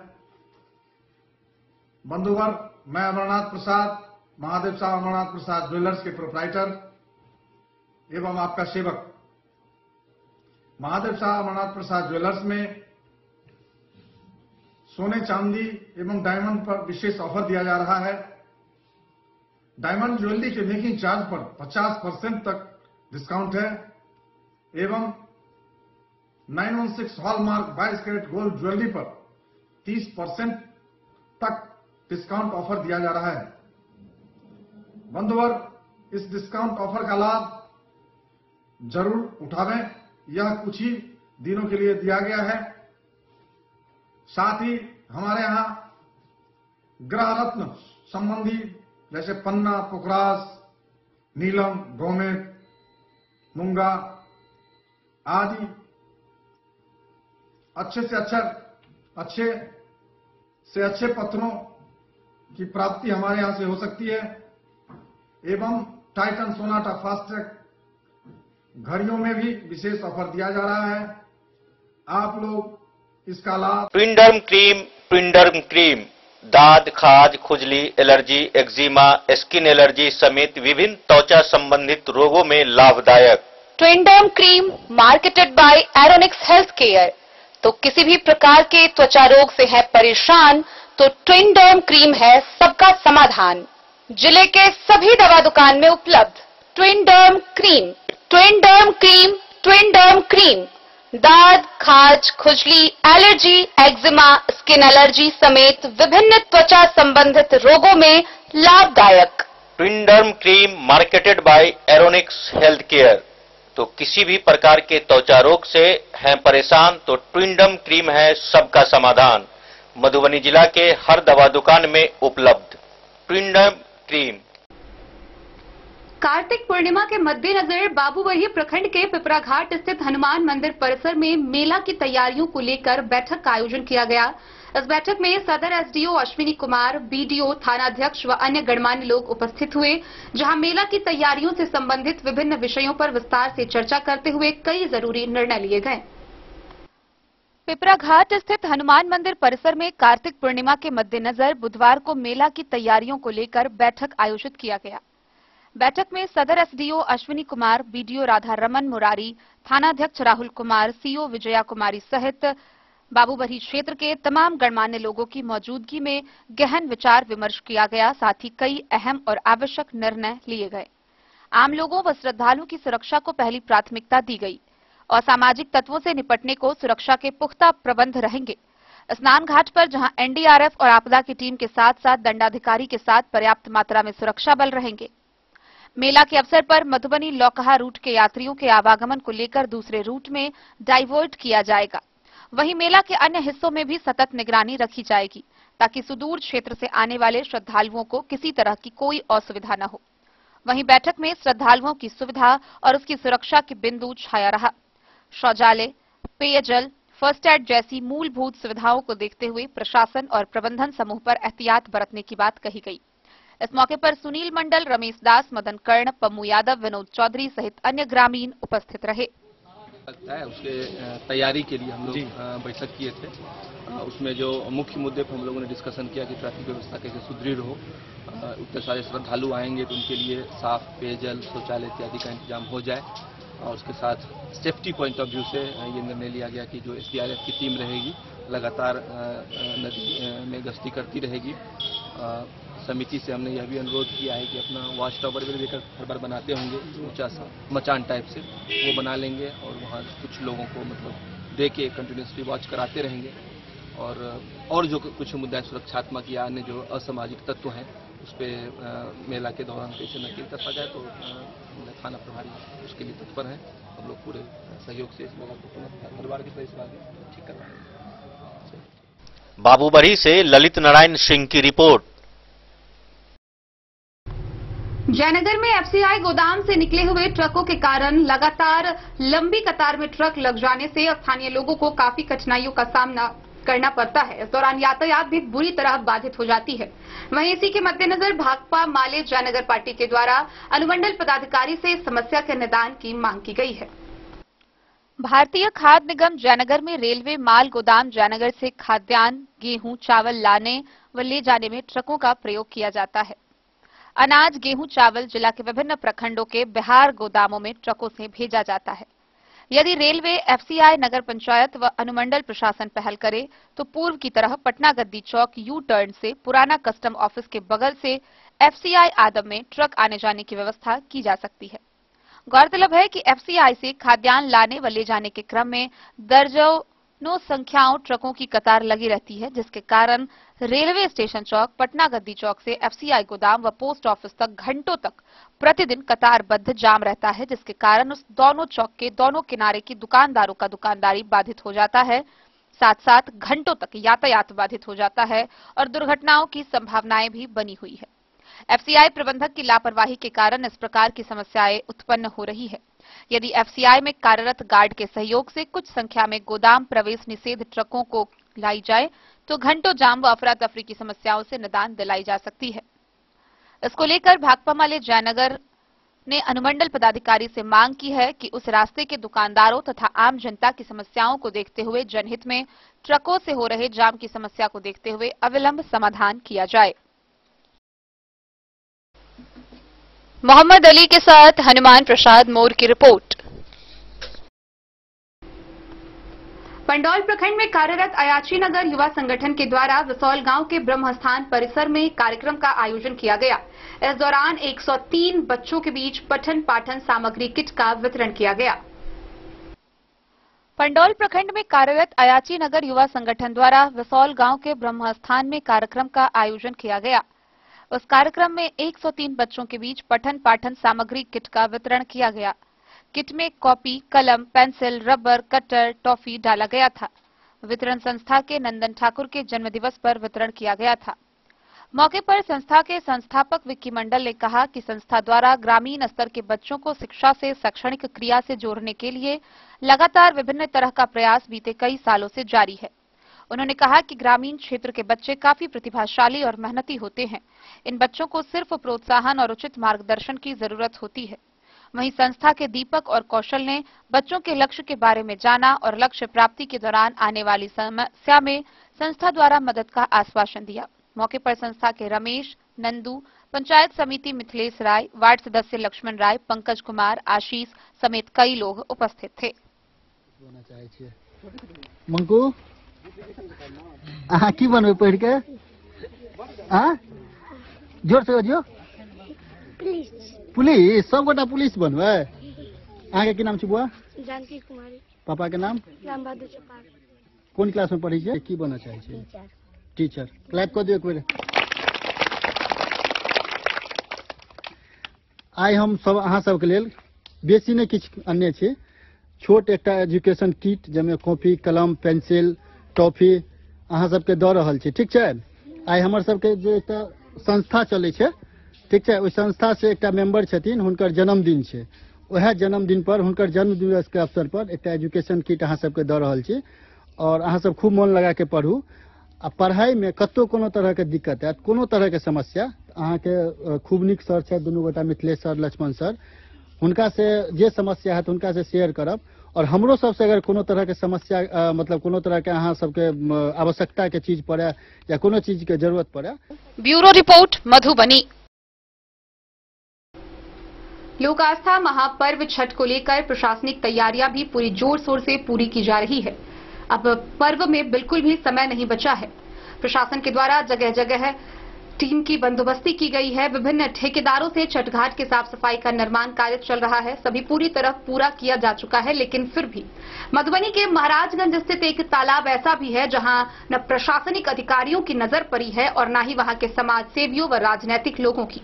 बंधुवर, मैं अमरनाथ प्रसाद, महादेव साह अमरनाथ प्रसाद ज्वेलर्स के प्रोप्राइटर एवं आपका सेवक। महादेव साह अमरनाथ प्रसाद ज्वेलर्स में सोने, चांदी एवं डायमंड पर विशेष ऑफर दिया जा रहा है। डायमंड ज्वेलरी के मेकिंग चार्ज पर 50% तक डिस्काउंट है एवं 916 हॉलमार्क 22 कैरेट गोल्ड ज्वेलरी पर 30% तक डिस्काउंट ऑफर दिया जा रहा है। बंधुवर, इस डिस्काउंट ऑफर का लाभ जरूर उठावें। यह कुछ ही दिनों के लिए दिया गया है। साथ ही हमारे यहाँ ग्रह रत्न संबंधी जैसे पन्ना, पुखराज, नीलम, गोमेद, मूंगा आदि अच्छे से अच्छे पत्थरों की प्राप्ति हमारे यहां से हो सकती है। एवं टाइटन सोनाटा फास्ट्रैक घड़ियों में भी विशेष ऑफर दिया जा रहा है। आप लोग इसका लाभ। ट्विंडर्म क्रीम दाद, खाज, खुजली, एलर्जी, एक्जिमा, स्किन एलर्जी समेत विभिन्न त्वचा संबंधित रोगों में लाभदायक। Twinderm cream marketed by Aeronix health care. तो किसी भी प्रकार के त्वचा रोग से है परेशान तो ट्विंडर्म क्रीम है सबका समाधान। जिले के सभी दवा दुकान में उपलब्ध। ट्विंडर्म क्रीम, ट्विंडर्म क्रीम, ट्विंडर्म क्रीम दाद, खाज, खुजली, एलर्जी, एक्जिमा, स्किन एलर्जी समेत विभिन्न त्वचा संबंधित रोगों में लाभदायक। Twinderm cream marketed by Aeronix health care. तो किसी भी प्रकार के त्वचा रोग से हैं परेशान तो ट्विंडर्म क्रीम है सबका समाधान। मधुबनी जिला के हर दवा दुकान में उपलब्ध। ट्विंडर्म क्रीम। कार्तिक पूर्णिमा के मद्देनजर बाबूबही प्रखंड के पिपराघाट स्थित हनुमान मंदिर परिसर में मेला की तैयारियों को लेकर बैठक का आयोजन किया गया। इस बैठक में सदर एसडीओ अश्विनी कुमार, बीडीओ, थानाध्यक्ष व अन्य गणमान्य लोग उपस्थित हुए, जहां मेला की तैयारियों से संबंधित विभिन्न विषयों पर विस्तार से चर्चा करते हुए कई जरूरी निर्णय लिए गए। पिपराघाट स्थित हनुमान मंदिर परिसर में कार्तिक पूर्णिमा के मद्देनजर बुधवार को मेला की तैयारियों को लेकर बैठक आयोजित किया गया। बैठक में सदर एसडीओ अश्विनी कुमार, बीडीओ राधा रमन मुरारी, थानाध्यक्ष राहुल कुमार, सीओ विजया कुमारी सहित बाबूबही क्षेत्र के तमाम गणमान्य लोगों की मौजूदगी में गहन विचार विमर्श किया गया। साथ ही कई अहम और आवश्यक निर्णय लिए गए। आम लोगों व श्रद्धालुओं की सुरक्षा को पहली प्राथमिकता दी गई। असामाजिक तत्वों से निपटने को सुरक्षा के पुख्ता प्रबंध रहेंगे। स्नान घाट पर जहां एनडीआरएफ और आपदा की टीम के साथ साथ दंडाधिकारी के साथ पर्याप्त मात्रा में सुरक्षा बल रहेंगे। मेला के अवसर पर मधुबनी लौकहा रूट के यात्रियों के आवागमन को लेकर दूसरे रूट में डाइवर्ट किया जाएगा। वहीं मेला के अन्य हिस्सों में भी सतत निगरानी रखी जाएगी ताकि सुदूर क्षेत्र से आने वाले श्रद्धालुओं को किसी तरह की कोई असुविधा न हो। वहीं बैठक में श्रद्धालुओं की सुविधा और उसकी सुरक्षा के बिंदु छाया रहा। शौचालय, पेयजल, फर्स्ट एड जैसी मूलभूत सुविधाओं को देखते हुए प्रशासन और प्रबंधन समूह पर एहतियात बरतने की बात कही गई। इस मौके पर सुनील मंडल, रमेश दास, मदन कर्ण, पम्मू यादव, विनोद चौधरी सहित अन्य ग्रामीण उपस्थित रहे। लगता है उसके तैयारी के लिए हम लोग बैठक किए थे। उसमें जो मुख्य मुद्दे पर हम लोगों ने डिस्कशन किया कि ट्रैफिक व्यवस्था कैसे सुदृढ़ हो, उतने सारे श्रद्धालु आएंगे तो उनके लिए साफ पेयजल, शौचालय इत्यादि का इंतजाम हो जाए। और उसके साथ सेफ्टी पॉइंट ऑफ व्यू से ये निर्णय लिया गया कि जो एसडीआरएफ की टीम रहेगी लगातार नदी में गश्ती करती रहेगी। समिति से हमने यह भी अनुरोध किया है कि अपना वॉच टावर भी लेकर हर बार बनाते होंगे ऊंचा सा मचान टाइप से, वो बना लेंगे और वहाँ कुछ लोगों को मतलब दे के कंटिन्यूसली वॉच कराते रहेंगे। और जो कुछ मुद्दा सुरक्षात्मक या अन्य जो असामाजिक तत्व हैं उस पर मेला के दौरान कैसे नकेल कसा जाए तो थाना प्रभारी उसके लिए तत्पर हैं। हम लोग पूरे सहयोग से इस मेला को पुनः हर बार की तरह इस बार भी ठीक करवाएंगे। बाबूबही से ललित नारायण सिंह की रिपोर्ट। जयनगर में एफसीआई गोदाम से निकले हुए ट्रकों के कारण लगातार लंबी कतार में ट्रक लग जाने से स्थानीय लोगों को काफी कठिनाइयों का सामना करना पड़ता है। इस दौरान यातायात भी बुरी तरह बाधित हो जाती है। वहीं इसी के मद्देनजर भाकपा माले जयनगर पार्टी के द्वारा अनुमंडल पदाधिकारी से इस समस्या के निदान की मांग की गई है। भारतीय खाद्य निगम जयनगर में रेलवे माल गोदाम जयनगर से खाद्यान्न, गेहूं, चावल लाने व ले जाने में ट्रकों का प्रयोग किया जाता है। अनाज, गेहूं, चावल जिला के विभिन्न प्रखंडों के बिहार गोदामों में ट्रकों से भेजा जाता है। यदि रेलवे, एफसीआई, नगर पंचायत व अनुमंडल प्रशासन पहल करे तो पूर्व की तरह पटना गद्दी चौक यू टर्न से पुराना कस्टम ऑफिस के बगल से एफसीआई आदम में ट्रक आने जाने की व्यवस्था की जा सकती है। गौरतलब है कि एफसीआई से खाद्यान्न लाने व ले जाने के क्रम में दर्जनों संख्याओं ट्रकों की कतार लगी रहती है, जिसके कारण रेलवे स्टेशन चौक, पटना गद्दी चौक से एफसीआई गोदाम व पोस्ट ऑफिस तक घंटों तक प्रतिदिन कतारबद्ध जाम रहता है, जिसके कारण उस दोनों चौक के दोनों किनारे की दुकानदारों का दुकानदारी बाधित हो जाता है। साथ साथ घंटों तक यातायात बाधित हो जाता है और दुर्घटनाओं की संभावनाएं भी बनी हुई है। एफसीआई प्रबंधक की लापरवाही के कारण इस प्रकार की समस्याएं उत्पन्न हो रही है। यदि एफसीआई में कार्यरत गार्ड के सहयोग से कुछ संख्या में गोदाम प्रवेश निषेध ट्रकों को लाई जाए तो घंटों जाम व अफरा तफरी की समस्याओं से निदान दिलाई जा सकती है। इसको लेकर भाकपा माले जयनगर ने अनुमंडल पदाधिकारी से मांग की है कि उस रास्ते के दुकानदारों तथा आम जनता की समस्याओं को देखते हुए जनहित में ट्रकों से हो रहे जाम की समस्या को देखते हुए अविलंब समाधान किया जाए। मोहम्मद अली के साथ हनुमान प्रसाद मोर की रिपोर्ट। पंडौल प्रखंड में कार्यरत अयाची नगर युवा संगठन के द्वारा विसौल गांव के ब्रह्मस्थान परिसर में कार्यक्रम का आयोजन किया गया। इस दौरान 103 बच्चों के बीच पठन पाठन सामग्री किट का वितरण किया गया। पंडौल प्रखंड में कार्यरत अयाची नगर युवा संगठन द्वारा विसौल गांव के ब्रह्मस्थान में कार्यक्रम का आयोजन किया गया। उस कार्यक्रम में 103 बच्चों के बीच पठन पाठन सामग्री किट का वितरण किया गया। किट में कॉपी, कलम, पेंसिल, रबर, कटर, टॉफी डाला गया था। वितरण संस्था के नंदन ठाकुर के जन्मदिवस पर वितरण किया गया था। मौके पर संस्था के संस्थापक विक्की मंडल ने कहा कि संस्था द्वारा ग्रामीण स्तर के बच्चों को शिक्षा से शैक्षणिक क्रिया से जोड़ने के लिए लगातार विभिन्न तरह का प्रयास बीते कई सालों से जारी है। उन्होंने कहा कि ग्रामीण क्षेत्र के बच्चे काफी प्रतिभाशाली और मेहनती होते हैं। इन बच्चों को सिर्फ प्रोत्साहन और उचित मार्गदर्शन की जरूरत होती है। वहीं संस्था के दीपक और कौशल ने बच्चों के लक्ष्य के बारे में जाना और लक्ष्य प्राप्ति के दौरान आने वाली समस्या में संस्था द्वारा मदद का आश्वासन दिया। मौके पर संस्था के रमेश, नंदू, पंचायत समिति मिथिलेश राय, वार्ड सदस्य लक्ष्मण राय, पंकज कुमार, आशीष समेत कई लोग उपस्थित थे। मंकू अहाँ की बनबे पढ़ के? जोर से बजियो। पुलिस सब गोटा पुलिस बनबे। अहाँ के की नाम छै बुआ? जानकी कुमारी। पापा के नाम? राम बहादुर चपार। कौन क्लास में पढ़ी छै? की बनना चाहे छै? टीचर। क्लैप कर दियो एक बेर। आइ हम सब अहाँ सब के लेल बेसी ने किछ अन्य छै, छोट एकटा एजुकेशन किट जमे कॉपी, कलम, पेंसिल, टॉफी अहाँ सबके दऽ रहल छी, ठीक छै? आइ हमर सबके जे एकटा संस्था चलै छै, ठीक छै, ओहि संस्था से एकटा मेंबर छथिन, हुनकर जन्मदिन छै। वह जन्मदिन पर हुनकर जन्म दिवस के अवसर पर एकटा एजुकेशन किट अहाँ सबके दऽ रहल छी और अहाँ सब खूब मन लगा के पढ़ू। आ पढ़ाई में कतो कोनो तरह के दिक्कत है, कोनो तरह के समस्या अहाँ के खूब निक सर छै, दुनू गोटा मिथिलेश सर, लक्ष्मण सर, हुनका से जे समस्या है उनका से शेयर करब। और हमरो सबसे अगर कोनो तरह के समस्या मतलब कोनो तरह के अहाँ सबके आवश्यकता के चीज पड़े या कोनो चीज के जरूरत पड़े। Bureau report, Madhubani. लोक आस्था महापर्व छठ को लेकर प्रशासनिक तैयारियां भी पूरी जोर शोर से पूरी की जा रही है। अब पर्व में बिल्कुल भी समय नहीं बचा है। प्रशासन के द्वारा जगह जगह टीम की बंदोबस्ती की गई है। विभिन्न ठेकेदारों से छठ घाट के साफ सफाई का निर्माण कार्य चल रहा है। सभी पूरी तरह पूरा किया जा चुका है, लेकिन फिर भी मधुबनी के महाराजगंज स्थित एक तालाब ऐसा भी है जहां न प्रशासनिक अधिकारियों की नजर पड़ी है और न ही वहां के समाज सेवियों व राजनीतिक लोगों की।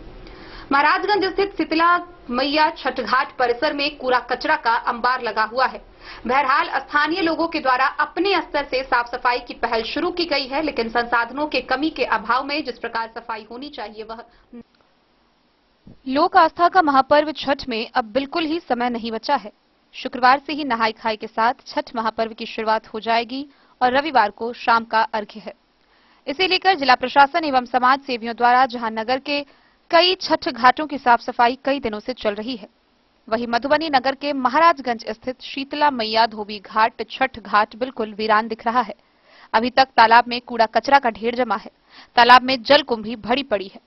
महाराजगंज स्थित शीतला मैया छठ घाट परिसर में कूड़ा कचरा का अंबार लगा हुआ है। बहरहाल स्थानीय लोगों के द्वारा अपने स्तर से साफ सफाई की पहल शुरू की गई है, लेकिन संसाधनों के कमी के अभाव में जिस प्रकार सफाई होनी चाहिए वह। लोक आस्था का महापर्व छठ में अब बिल्कुल ही समय नहीं बचा है। शुक्रवार से ही नहाई खाई के साथ छठ महापर्व की शुरुआत हो जाएगी और रविवार को शाम का अर्घ्य है। इसे लेकर जिला प्रशासन एवं समाज सेवियों द्वारा जहां नगर के कई छठ घाटों की साफ सफाई कई दिनों से चल रही है, वहीं मधुबनी नगर के महाराजगंज स्थित शीतला मैया धोबी घाट छठ घाट बिल्कुल वीरान दिख रहा है। अभी तक तालाब में कूड़ा कचरा का ढेर जमा है। तालाब में जल कुंभी भरी पड़ी है।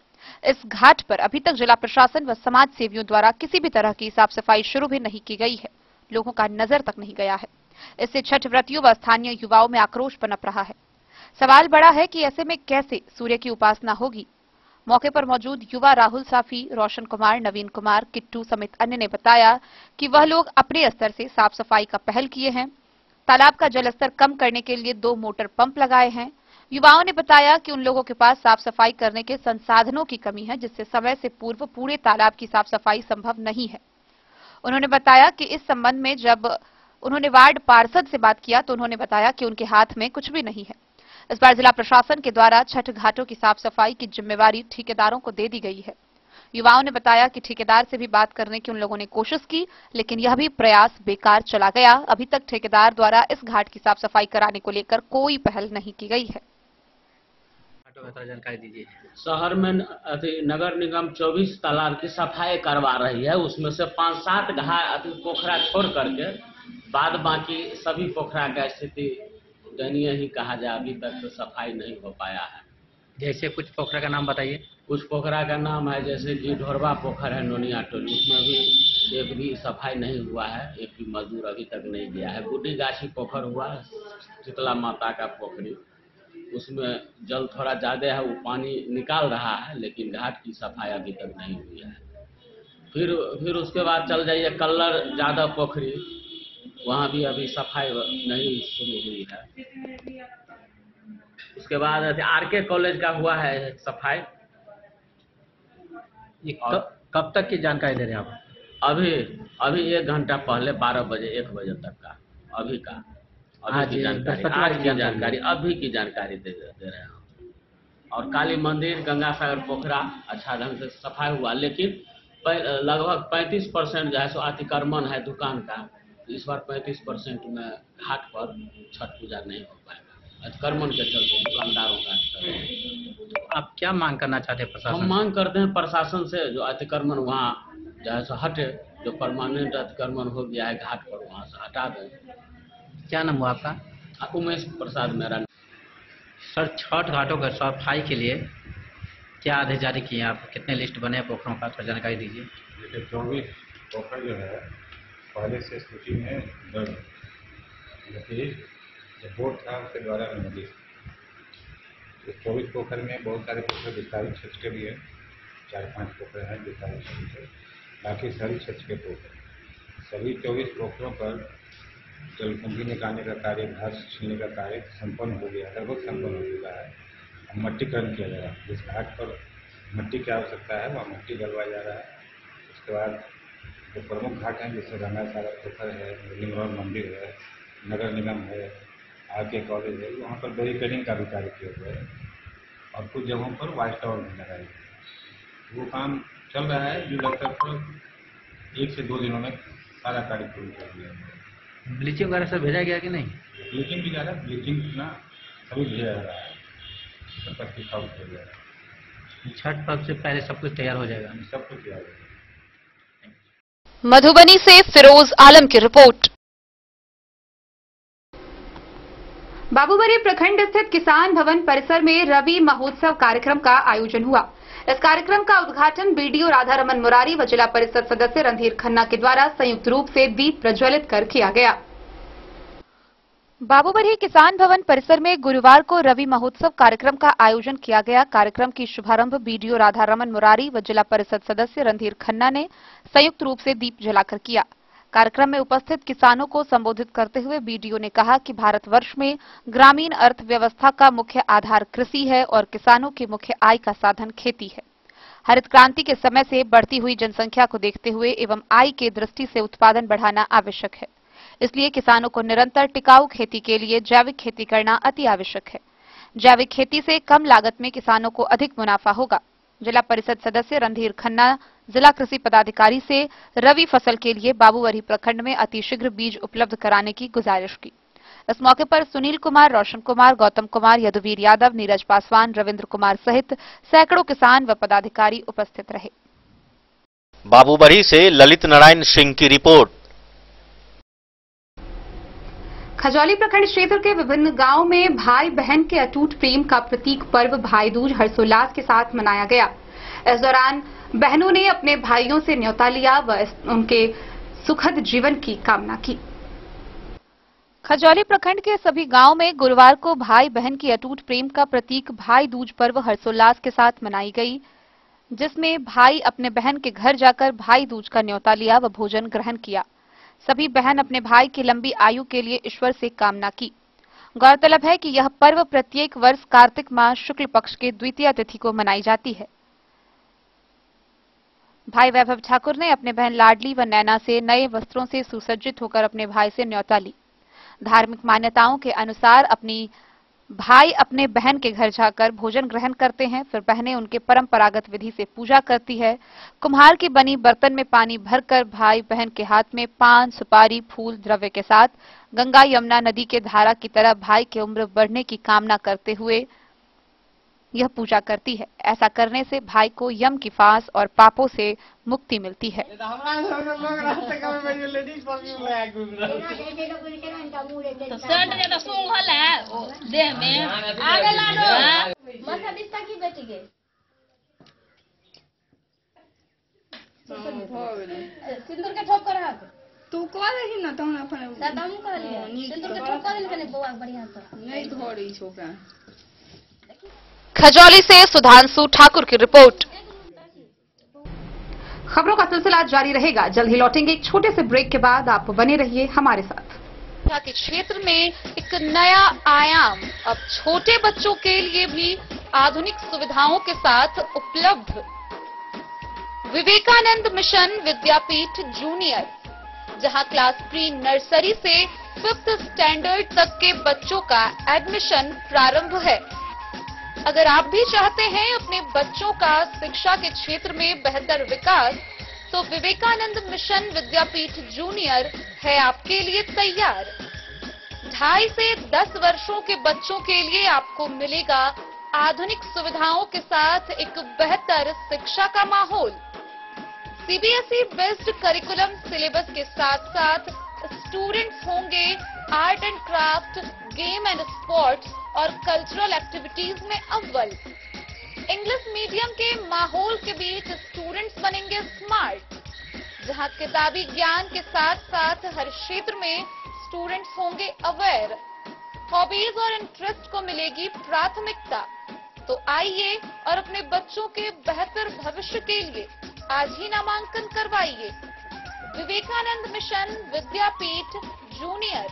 इस घाट पर अभी तक जिला प्रशासन व समाज सेवियों द्वारा किसी भी तरह की साफ सफाई शुरू भी नहीं की गई है। लोगों का नजर तक नहीं गया है। इससे छठ व्रतियों व स्थानीय युवाओं में आक्रोश पनप रहा है। सवाल बड़ा है कि ऐसे में कैसे सूर्य की उपासना होगी। मौके पर मौजूद युवा राहुल साफी, रोशन कुमार, नवीन कुमार, किट्टू समेत अन्य ने बताया कि वह लोग अपने स्तर से साफ सफाई का पहल किए हैं। तालाब का जलस्तर कम करने के लिए 2 मोटर पंप लगाए हैं। युवाओं ने बताया कि उन लोगों के पास साफ सफाई करने के संसाधनों की कमी है, जिससे समय से पूर्व पूरे तालाब की साफ सफाई संभव नहीं है। उन्होंने बताया कि इस संबंध में जब उन्होंने वार्ड पार्षद से बात किया तो उन्होंने बताया कि उनके हाथ में कुछ भी नहीं है। इस बार जिला प्रशासन के द्वारा छठ घाटों की साफ सफाई की जिम्मेवारी ठेकेदारों को दे दी गई है। युवाओं ने बताया कि ठेकेदार से भी बात करने की उन लोगों ने कोशिश की, लेकिन यह भी प्रयास बेकार चला गया। अभी तक ठेकेदार द्वारा इस घाट की साफ सफाई कराने को लेकर कोई पहल नहीं की गई है। जानकारी दीजिए। शहर में नगर निगम 24 तालाब की सफाई करवा रही है। उसमें से 5-7 पोखरा छोड़ करके बाद बाकी सभी पोखरा का स्थिति दयनीय ही कहा जाए। अभी तक तो सफाई नहीं हो पाया है। जैसे कुछ पोखरा का नाम बताइए। कुछ पोखरा का नाम है जैसे कि ढोरवा पोखर है नोनिया टोली, उसमें भी एक भी सफाई नहीं हुआ है। एक भी मजदूर अभी तक नहीं गया है। गुड्डी गाछी पोखर हुआ, शीतला माता का पोखरी, उसमें जल थोड़ा ज़्यादा है, वो पानी निकाल रहा है, लेकिन घाट की सफाई अभी तक नहीं हुई है। फिर उसके बाद चल जाइए कल्लर जादव पोखरी, वहाँ भी अभी सफाई नहीं शुरू हुई है। उसके बाद आरके कॉलेज का हुआ है सफाई। ये कब तक की जानकारी दे रहे हैं आप? अभी 1 घंटा पहले 12 बजे 1 बजे तक का अभी की जानकारी, आज की जानकारी अभी की जानकारी दे रहे हैं। और काली मंदिर, गंगा सागर पोखरा अच्छा ढंग से सफाई हुआ, लेकिन लगभग 35% जो है सो अतिक्रमण है दुकान का। इस बार 35% में घाट पर छठ पूजा नहीं हो पाएगा, अतिक्रमण के चलते दुकानदारों का अतिक्रमण। तो आप क्या मांग करना चाहते हैं प्रशासन? हम मांग करते हैं प्रशासन से जो अतिक्रमण वहाँ जो है सो हटे, जो परमानेंट अतिक्रमण हो गया है घाट पर वहाँ से हटा दें। क्या नाम हुआ आपका? उमेश प्रसाद मेरा। सर, छठ घाटों के सफाई के लिए क्या आदेश जारी किए आप? कितने लिस्ट बने पोखरों का, थोड़ा जानकारी दीजिए। देखिए 24 पोखर जो है पहले से सूची में दर्ज है, लेकिन जो बोर्ड था उसके द्वारा अनुमोदित। इस 24 पोखर में बहुत सारे पोखर विस्तारित क्षेत्र के भी हैं, 4-5 पोखर हैं विस्तारित क्षेत्र के, बाकी शहरी क्षेत्र के पोखर। सभी 24 पोखरों पर जलकुंभी निकालने का कार्य, घास छीलने का कार्य संपन्न हो गया, लगभग संपन्न हो चुका है। अब मट्टीकरण किया जा रहा है। जिस घाट पर मिट्टी की आवश्यकता है वहाँ मिट्टी डलवाया जा रहा है। उसके बाद जो प्रमुख घाट हैं जैसे गंगा सागर पोखर है, लिंगराज मंदिर है, नगर निगम है, आरके कॉलेज है, वहाँ पर बैरिकेडिंग का भी कार्य किया गया है और कुछ जगहों पर वाइट टावर भी लगाए गए। वो काम चल रहा है, जो लगभग 1 से 2 दिनों में सारा कार्य पूर्ण कर दिया है। ब्लीचिंग वगैरह सब भेजा गया कि नहीं? ब्लीचिंग भी जा रहा है, ब्लीचिंग ना सभी भेजा जा रहा है, सब कुछ किया जा रहा है। छठ पर्व से पहले सब कुछ तैयार हो जाएगा? सब कुछ तैयार हो जाएगा। मधुबनी से फिरोज आलम की रिपोर्ट। बाबूबरी प्रखंड स्थित किसान भवन परिसर में रवि महोत्सव कार्यक्रम का आयोजन हुआ। इस कार्यक्रम का उद्घाटन बीडीओ राधा रमन मुरारी व जिला परिषद सदस्य रणधीर खन्ना के द्वारा संयुक्त रूप से दीप प्रज्वलित कर किया गया। बाबूबरी किसान भवन परिसर में गुरुवार को रवि महोत्सव कार्यक्रम का आयोजन किया गया। कार्यक्रम की शुभारंभ बीडीओ राधा रमन मुरारी व जिला परिषद सदस्य रणधीर खन्ना ने संयुक्त रूप से दीप जलाकर किया। कार्यक्रम में उपस्थित किसानों को संबोधित करते हुए बीडीओ ने कहा कि भारतवर्ष में ग्रामीण अर्थव्यवस्था का मुख्य आधार कृषि है और किसानों की मुख्य आय का साधन खेती है। हरित क्रांति के समय से बढ़ती हुई जनसंख्या को देखते हुए एवं आय की दृष्टि से उत्पादन बढ़ाना आवश्यक है। इसलिए किसानों को निरंतर टिकाऊ खेती के लिए जैविक खेती करना अति आवश्यक है। जैविक खेती से कम लागत में किसानों को अधिक मुनाफा होगा। जिला परिषद सदस्य रणधीर खन्ना जिला कृषि पदाधिकारी से रवि फसल के लिए बाबूबरी प्रखंड में अतिशीघ्र बीज उपलब्ध कराने की गुजारिश की। इस मौके पर सुनील कुमार, रोशन कुमार, गौतम कुमार, यदुवीर यादव, नीरज पासवान, रविंद्र कुमार सहित सैकड़ों किसान व पदाधिकारी उपस्थित रहे। बाबूबरी से ललित नारायण सिंह की रिपोर्ट। खजौली प्रखंड क्षेत्र के विभिन्न गांवों में भाई बहन के अटूट प्रेम का प्रतीक पर्व भाई दूज हर्षोल्लास के साथ मनाया गया। इस दौरान बहनों ने अपने भाइयों से न्योता लिया व उनके सुखद जीवन की कामना की। खजौली प्रखंड के सभी गांवों में गुरुवार को भाई बहन की अटूट प्रेम का प्रतीक भाई दूज पर्व हर्षोल्लास के साथ मनाई गई, जिसमें भाई अपने बहन के घर जाकर भाई दूज का न्योता लिया व भोजन ग्रहण किया। सभी बहन अपने भाई की लंबी आयु के लिए ईश्वर से कामना की। गौरतलब है कि यह पर्व प्रत्येक वर्ष कार्तिक माह शुक्ल पक्ष के द्वितीय तिथि को मनाई जाती है। भाई वैभव ठाकुर ने अपने बहन लाडली व नैना से नए वस्त्रों से सुसज्जित होकर अपने भाई से न्योता ली। धार्मिक मान्यताओं के अनुसार भाई अपने बहन के घर जाकर भोजन ग्रहण करते हैं, फिर बहनें उनके परंपरागत विधि से पूजा करती है। कुम्हार की बनी बर्तन में पानी भरकर भाई बहन के हाथ में पान, सुपारी, फूल, द्रव्य के साथ गंगा यमुना नदी के धारा की तरह भाई की उम्र बढ़ने की कामना करते हुए यह पूजा करती है। ऐसा करने से भाई को यम की फांस और पापों से मुक्ति मिलती है। सिंदूर के ठोक कर तू कह रही ना तो हम कह लिया सिंदूर के ठोक कर लेने बउआ बढ़िया से नहीं घोड़ी छोका। खजौली से सुधांशु ठाकुर की रिपोर्ट। खबरों का सिलसिला जारी रहेगा। जल्द ही लौटेंगे एक छोटे से ब्रेक के बाद। आप बने रहिए हमारे साथ। के क्षेत्र में एक नया आयाम अब छोटे बच्चों के लिए भी आधुनिक सुविधाओं के साथ उपलब्ध। विवेकानंद मिशन विद्यापीठ जूनियर, जहां क्लास प्री नर्सरी से 5th स्टैंडर्ड तक के बच्चों का एडमिशन प्रारंभ है। अगर आप भी चाहते हैं अपने बच्चों का शिक्षा के क्षेत्र में बेहतर विकास, तो विवेकानंद मिशन विद्यापीठ जूनियर है आपके लिए तैयार। 2.5 से 10 वर्षों के बच्चों के लिए आपको मिलेगा आधुनिक सुविधाओं के साथ एक बेहतर शिक्षा का माहौल। सीबीएसई बेस्ड करिकुलम सिलेबस के साथ साथ स्टूडेंट्स होंगे art and craft, game and sports और कल्चरल एक्टिविटीज में अव्वल। इंग्लिश मीडियम के माहौल के बीच स्टूडेंट्स बनेंगे स्मार्ट, जहां किताबी ज्ञान के साथ साथ हर क्षेत्र में स्टूडेंट्स होंगे अवेयर। हॉबीज और इंटरेस्ट को मिलेगी प्राथमिकता। तो आइए और अपने बच्चों के बेहतर भविष्य के लिए आज ही नामांकन करवाइए। विवेकानंद मिशन विद्यापीठ जूनियर।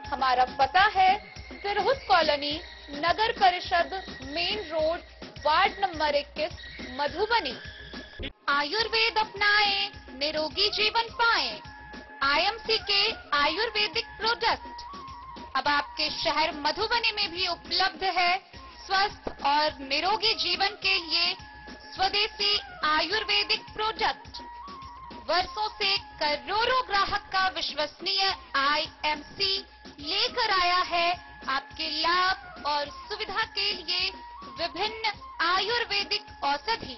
हमारा पता है तिरहुत कॉलोनी, नगर परिषद, main road, ward number 21, Madhubani. Ayurveda अपनाएं, निरोगी जीवन पाएं। आईएमसी के आयुर्वेदिक प्रोडक्ट अब आपके शहर मधुबनी में भी उपलब्ध है। स्वस्थ और निरोगी जीवन के लिए स्वदेशी आयुर्वेदिक प्रोडक्ट। वर्षों से करोड़ों ग्राहक का विश्वसनीय आईएमसी लेकर आया है आपके लाभ और सुविधा के लिए विभिन्न आयुर्वेदिक औषधि।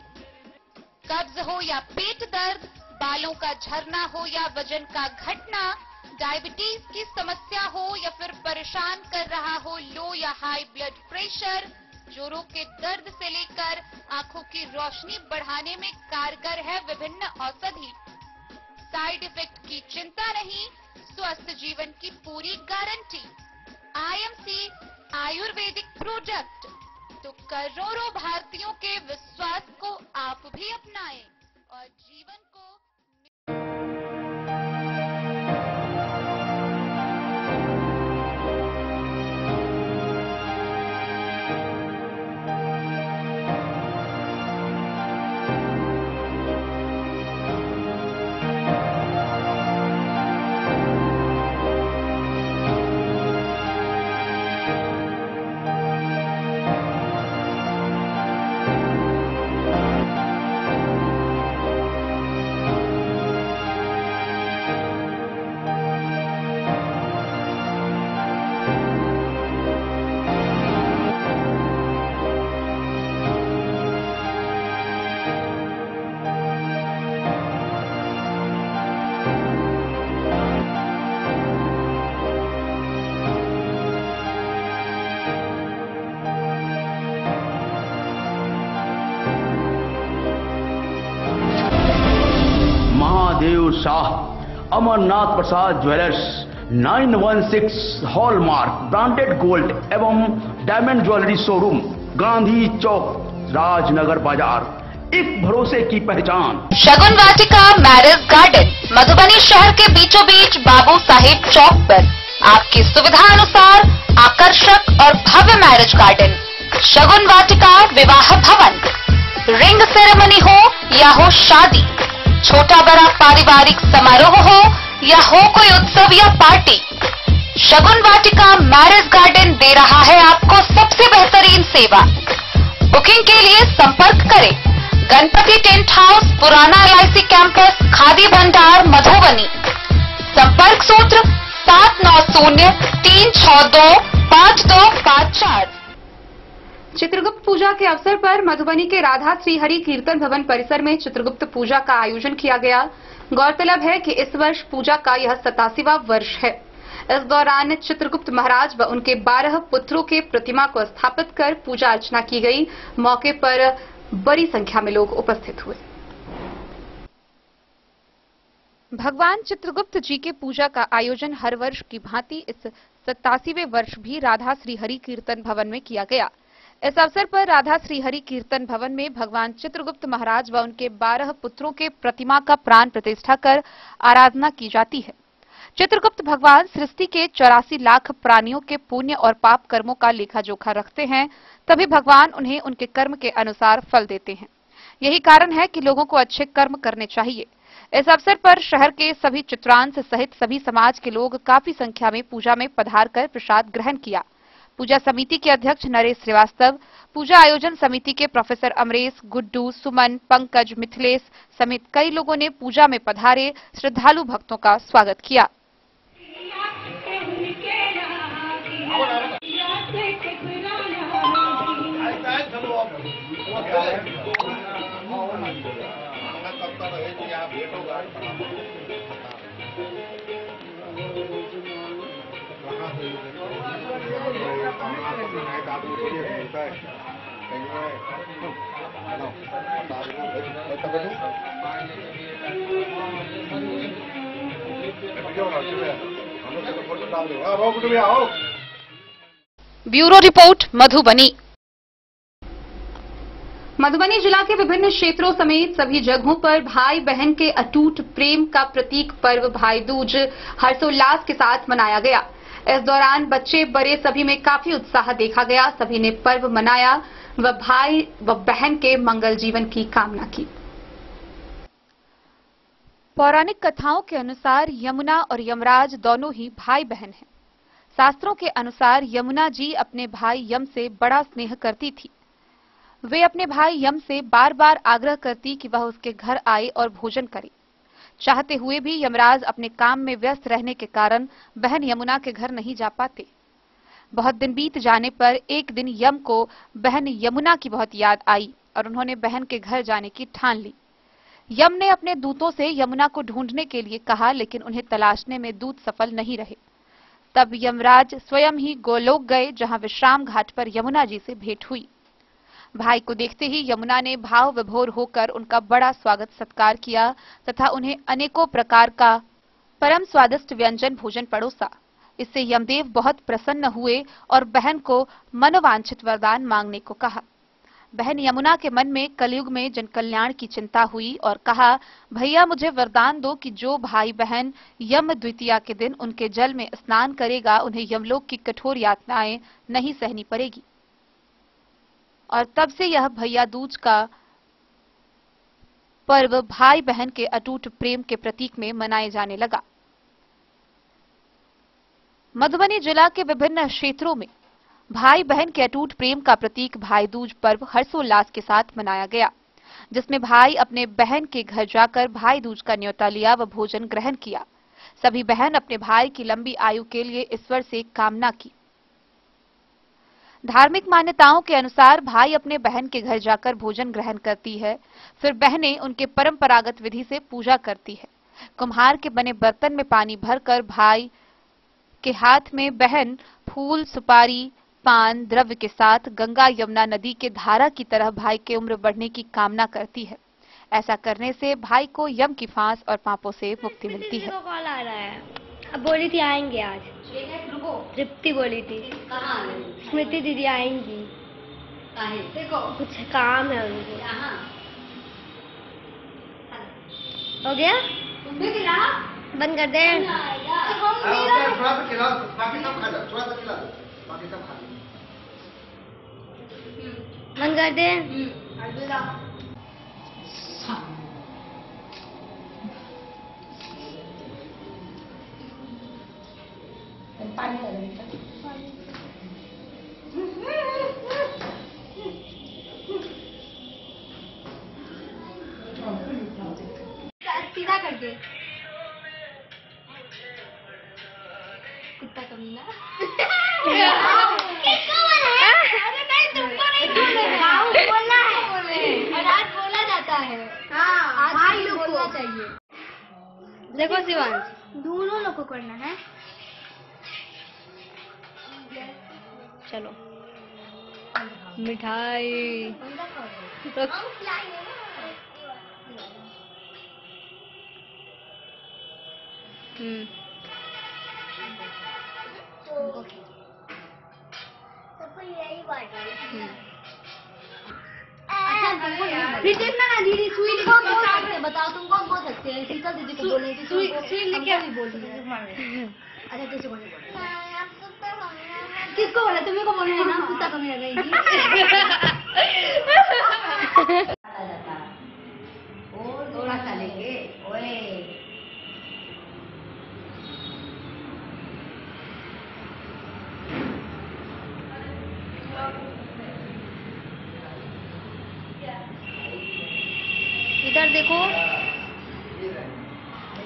कब्ज हो या पेट दर्द, बालों का झरना हो या वजन का घटना, डायबिटीज की समस्या हो या फिर परेशान कर रहा हो लो या हाई ब्लड प्रेशर, जोड़ों के दर्द से लेकर आंखों की रोशनी बढ़ाने में कारगर है विभिन्न औषधि। साइड इफेक्ट की चिंता नहीं, स्वस्थ जीवन की पूरी गारंटी। IMC Ayurvedic product. तो करोड़ों भारतीयों के विश्वास को आप भी अपनाएं और जीवन को। महादेव शाह, अमरनाथ प्रसाद ज्वेलर्स, 916 हॉलमार्क ब्रांडेड गोल्ड एवं डायमंड ज्वेलरी शोरूम, गांधी चौक, राजनगर बाजार, एक भरोसे की पहचान। शगुन वाटिका मैरिज गार्डन, मधुबनी शहर के बीचों बीच बाबू साहेब चौक पर आपकी सुविधा अनुसार आकर्षक और भव्य मैरिज गार्डन। शगुन वाटिका विवाह भवन। रिंग सेरेमनी हो या हो शादी, छोटा बड़ा पारिवारिक समारोह हो या हो कोई उत्सव या पार्टी, शगुन वाटिका मैरिज गार्डन दे रहा है आपको सबसे बेहतरीन सेवा। बुकिंग के लिए संपर्क करें गणपति टेंट हाउस, पुराना LIC कैंपस, खादी भंडार, मधुबनी। संपर्क सूत्र 7903625254। चित्रगुप्त पूजा के अवसर पर मधुबनी के राधा श्रीहरि कीर्तन भवन परिसर में चित्रगुप्त पूजा का आयोजन किया गया। गौरतलब है कि इस वर्ष पूजा का यह 87वां वर्ष है। इस दौरान चित्रगुप्त महाराज व उनके 12 पुत्रों के प्रतिमा को स्थापित कर पूजा अर्चना की गई। मौके पर बड़ी संख्या में लोग उपस्थित हुए। भगवान चित्रगुप्त जी के पूजा का आयोजन हर वर्ष की भांति इस 87वें वर्ष भी राधा श्रीहरि कीर्तन भवन में किया गया। इस अवसर पर राधा श्रीहरि कीर्तन भवन में भगवान चित्रगुप्त महाराज व उनके 12 पुत्रों के प्रतिमा का प्राण प्रतिष्ठा कर आराधना की जाती है। चित्रगुप्त भगवान सृष्टि के 84 लाख प्राणियों के पुण्य और पाप कर्मों का लेखा जोखा रखते हैं, तभी भगवान उन्हें उनके कर्म के अनुसार फल देते हैं। यही कारण है कि लोगों को अच्छे कर्म करने चाहिए। इस अवसर पर शहर के सभी चित्रांश सहित सभी समाज के लोग काफी संख्या में पूजा में पधार कर प्रसाद ग्रहण किया। पूजा समिति के अध्यक्ष नरेश श्रीवास्तव, पूजा आयोजन समिति के प्रोफेसर अमरेश, गुड्डू, सुमन, पंकज, मिथिलेश समेत कई लोगों ने पूजा में पधारे श्रद्धालु भक्तों का स्वागत किया। Bureau report Madhubani. मधुबनी जिला के विभिन्न क्षेत्रों समेत सभी जगहों पर भाई बहन के अटूट प्रेम का प्रतीक पर्व भाई दूज हर्षोल्लास के साथ मनाया गया। इस दौरान बच्चे बड़े सभी में काफी उत्साह देखा गया। सभी ने पर्व मनाया व भाई व बहन के मंगल जीवन की कामना की। पौराणिक कथाओं के अनुसार यमुना और यमराज दोनों ही भाई बहन हैं। शास्त्रों के अनुसार यमुना जी अपने भाई यम से बड़ा स्नेह करती थी। वे अपने भाई यम से बार बार आग्रह करती कि वह उसके घर आए और भोजन करे। चाहते हुए भी यमराज अपने काम में व्यस्त रहने के कारण बहन यमुना के घर नहीं जा पाते। बहुत दिन बीत जाने पर एक दिन यम को बहन यमुना की बहुत याद आई और उन्होंने बहन के घर जाने की ठान ली। यम ने अपने दूतों से यमुना को ढूंढने के लिए कहा, लेकिन उन्हें तलाशने में दूत सफल नहीं रहे। तब यमराज स्वयं ही गोलोक गए, जहां विश्राम घाट पर यमुना जी से भेंट हुई। भाई को देखते ही यमुना ने भाव विभोर होकर उनका बड़ा स्वागत सत्कार किया तथा उन्हें अनेकों प्रकार का परम स्वादिष्ट व्यंजन भोजन परोसा। इससे यमदेव बहुत प्रसन्न हुए और बहन को मनोवांछित वरदान मांगने को कहा। बहन यमुना के मन में कलयुग में जन कल्याण की चिंता हुई और कहा, भैया मुझे वरदान दो कि जो भाई बहन यम द्वितीया के दिन उनके जल में स्नान करेगा उन्हें यमलोक की कठोर यातनाएं नहीं सहनी पड़ेगी। और तब से यह भैया दूज का पर्व भाई बहन के अटूट प्रेम के प्रतीक में मनाए जाने लगा। मधुबनी जिला के विभिन्न क्षेत्रों में भाई बहन के अटूट प्रेम का प्रतीक भाई दूज पर्व हर्षोल्लास के साथ मनाया गया, जिसमें भाई अपने बहन के घर जाकर भाई दूज का न्योता लिया व भोजन ग्रहण किया। सभी बहन अपने भाई की लंबी आयु के लिए ईश्वर से कामना की। धार्मिक मान्यताओं के अनुसार भाई अपने बहन के घर जाकर भोजन ग्रहण करती है, फिर बहनें उनके परंपरागत विधि से पूजा करती है। कुम्हार के बने बर्तन में पानी भरकर भाई के हाथ में बहन फूल, सुपारी, पान, द्रव्य के साथ गंगा यमुना नदी के धारा की तरह भाई के उम्र बढ़ने की कामना करती है। ऐसा करने से भाई को यम की फांस और पापों से मुक्ति मिलती है। कॉल आ रहा है, अब बोली थी आएंगे आज। तृप्ति बोली थी। स्मृति दीदी आएंगी। देखो कुछ काम है उनको। हो गया? बंद कर दे। बंद कर दे। सीधा कर दे। कुत्ता कमीना। किसको बोला है? अरे नहीं, तुमको नहीं बोला है। और आज बोला जाता है। हाँ, आज बोलना चाहिए। देखो शिवांश, दोनों लोग को करना है। चलो मिठाई तो रिटेन ना दीदी स्वीट को बोल सकते हैं। बताओ तुम कौन बोल सकते हैं? शीतल दीदी को बोलने की स्वीट लेके भी बोल रही है। अच्छा कैसे बोले? किसको बोला? तुम्हें को बोलना है ना, कुत्ता कमी रहेगी। और थोड़ा सा लेंगे। ओए इधर देखो।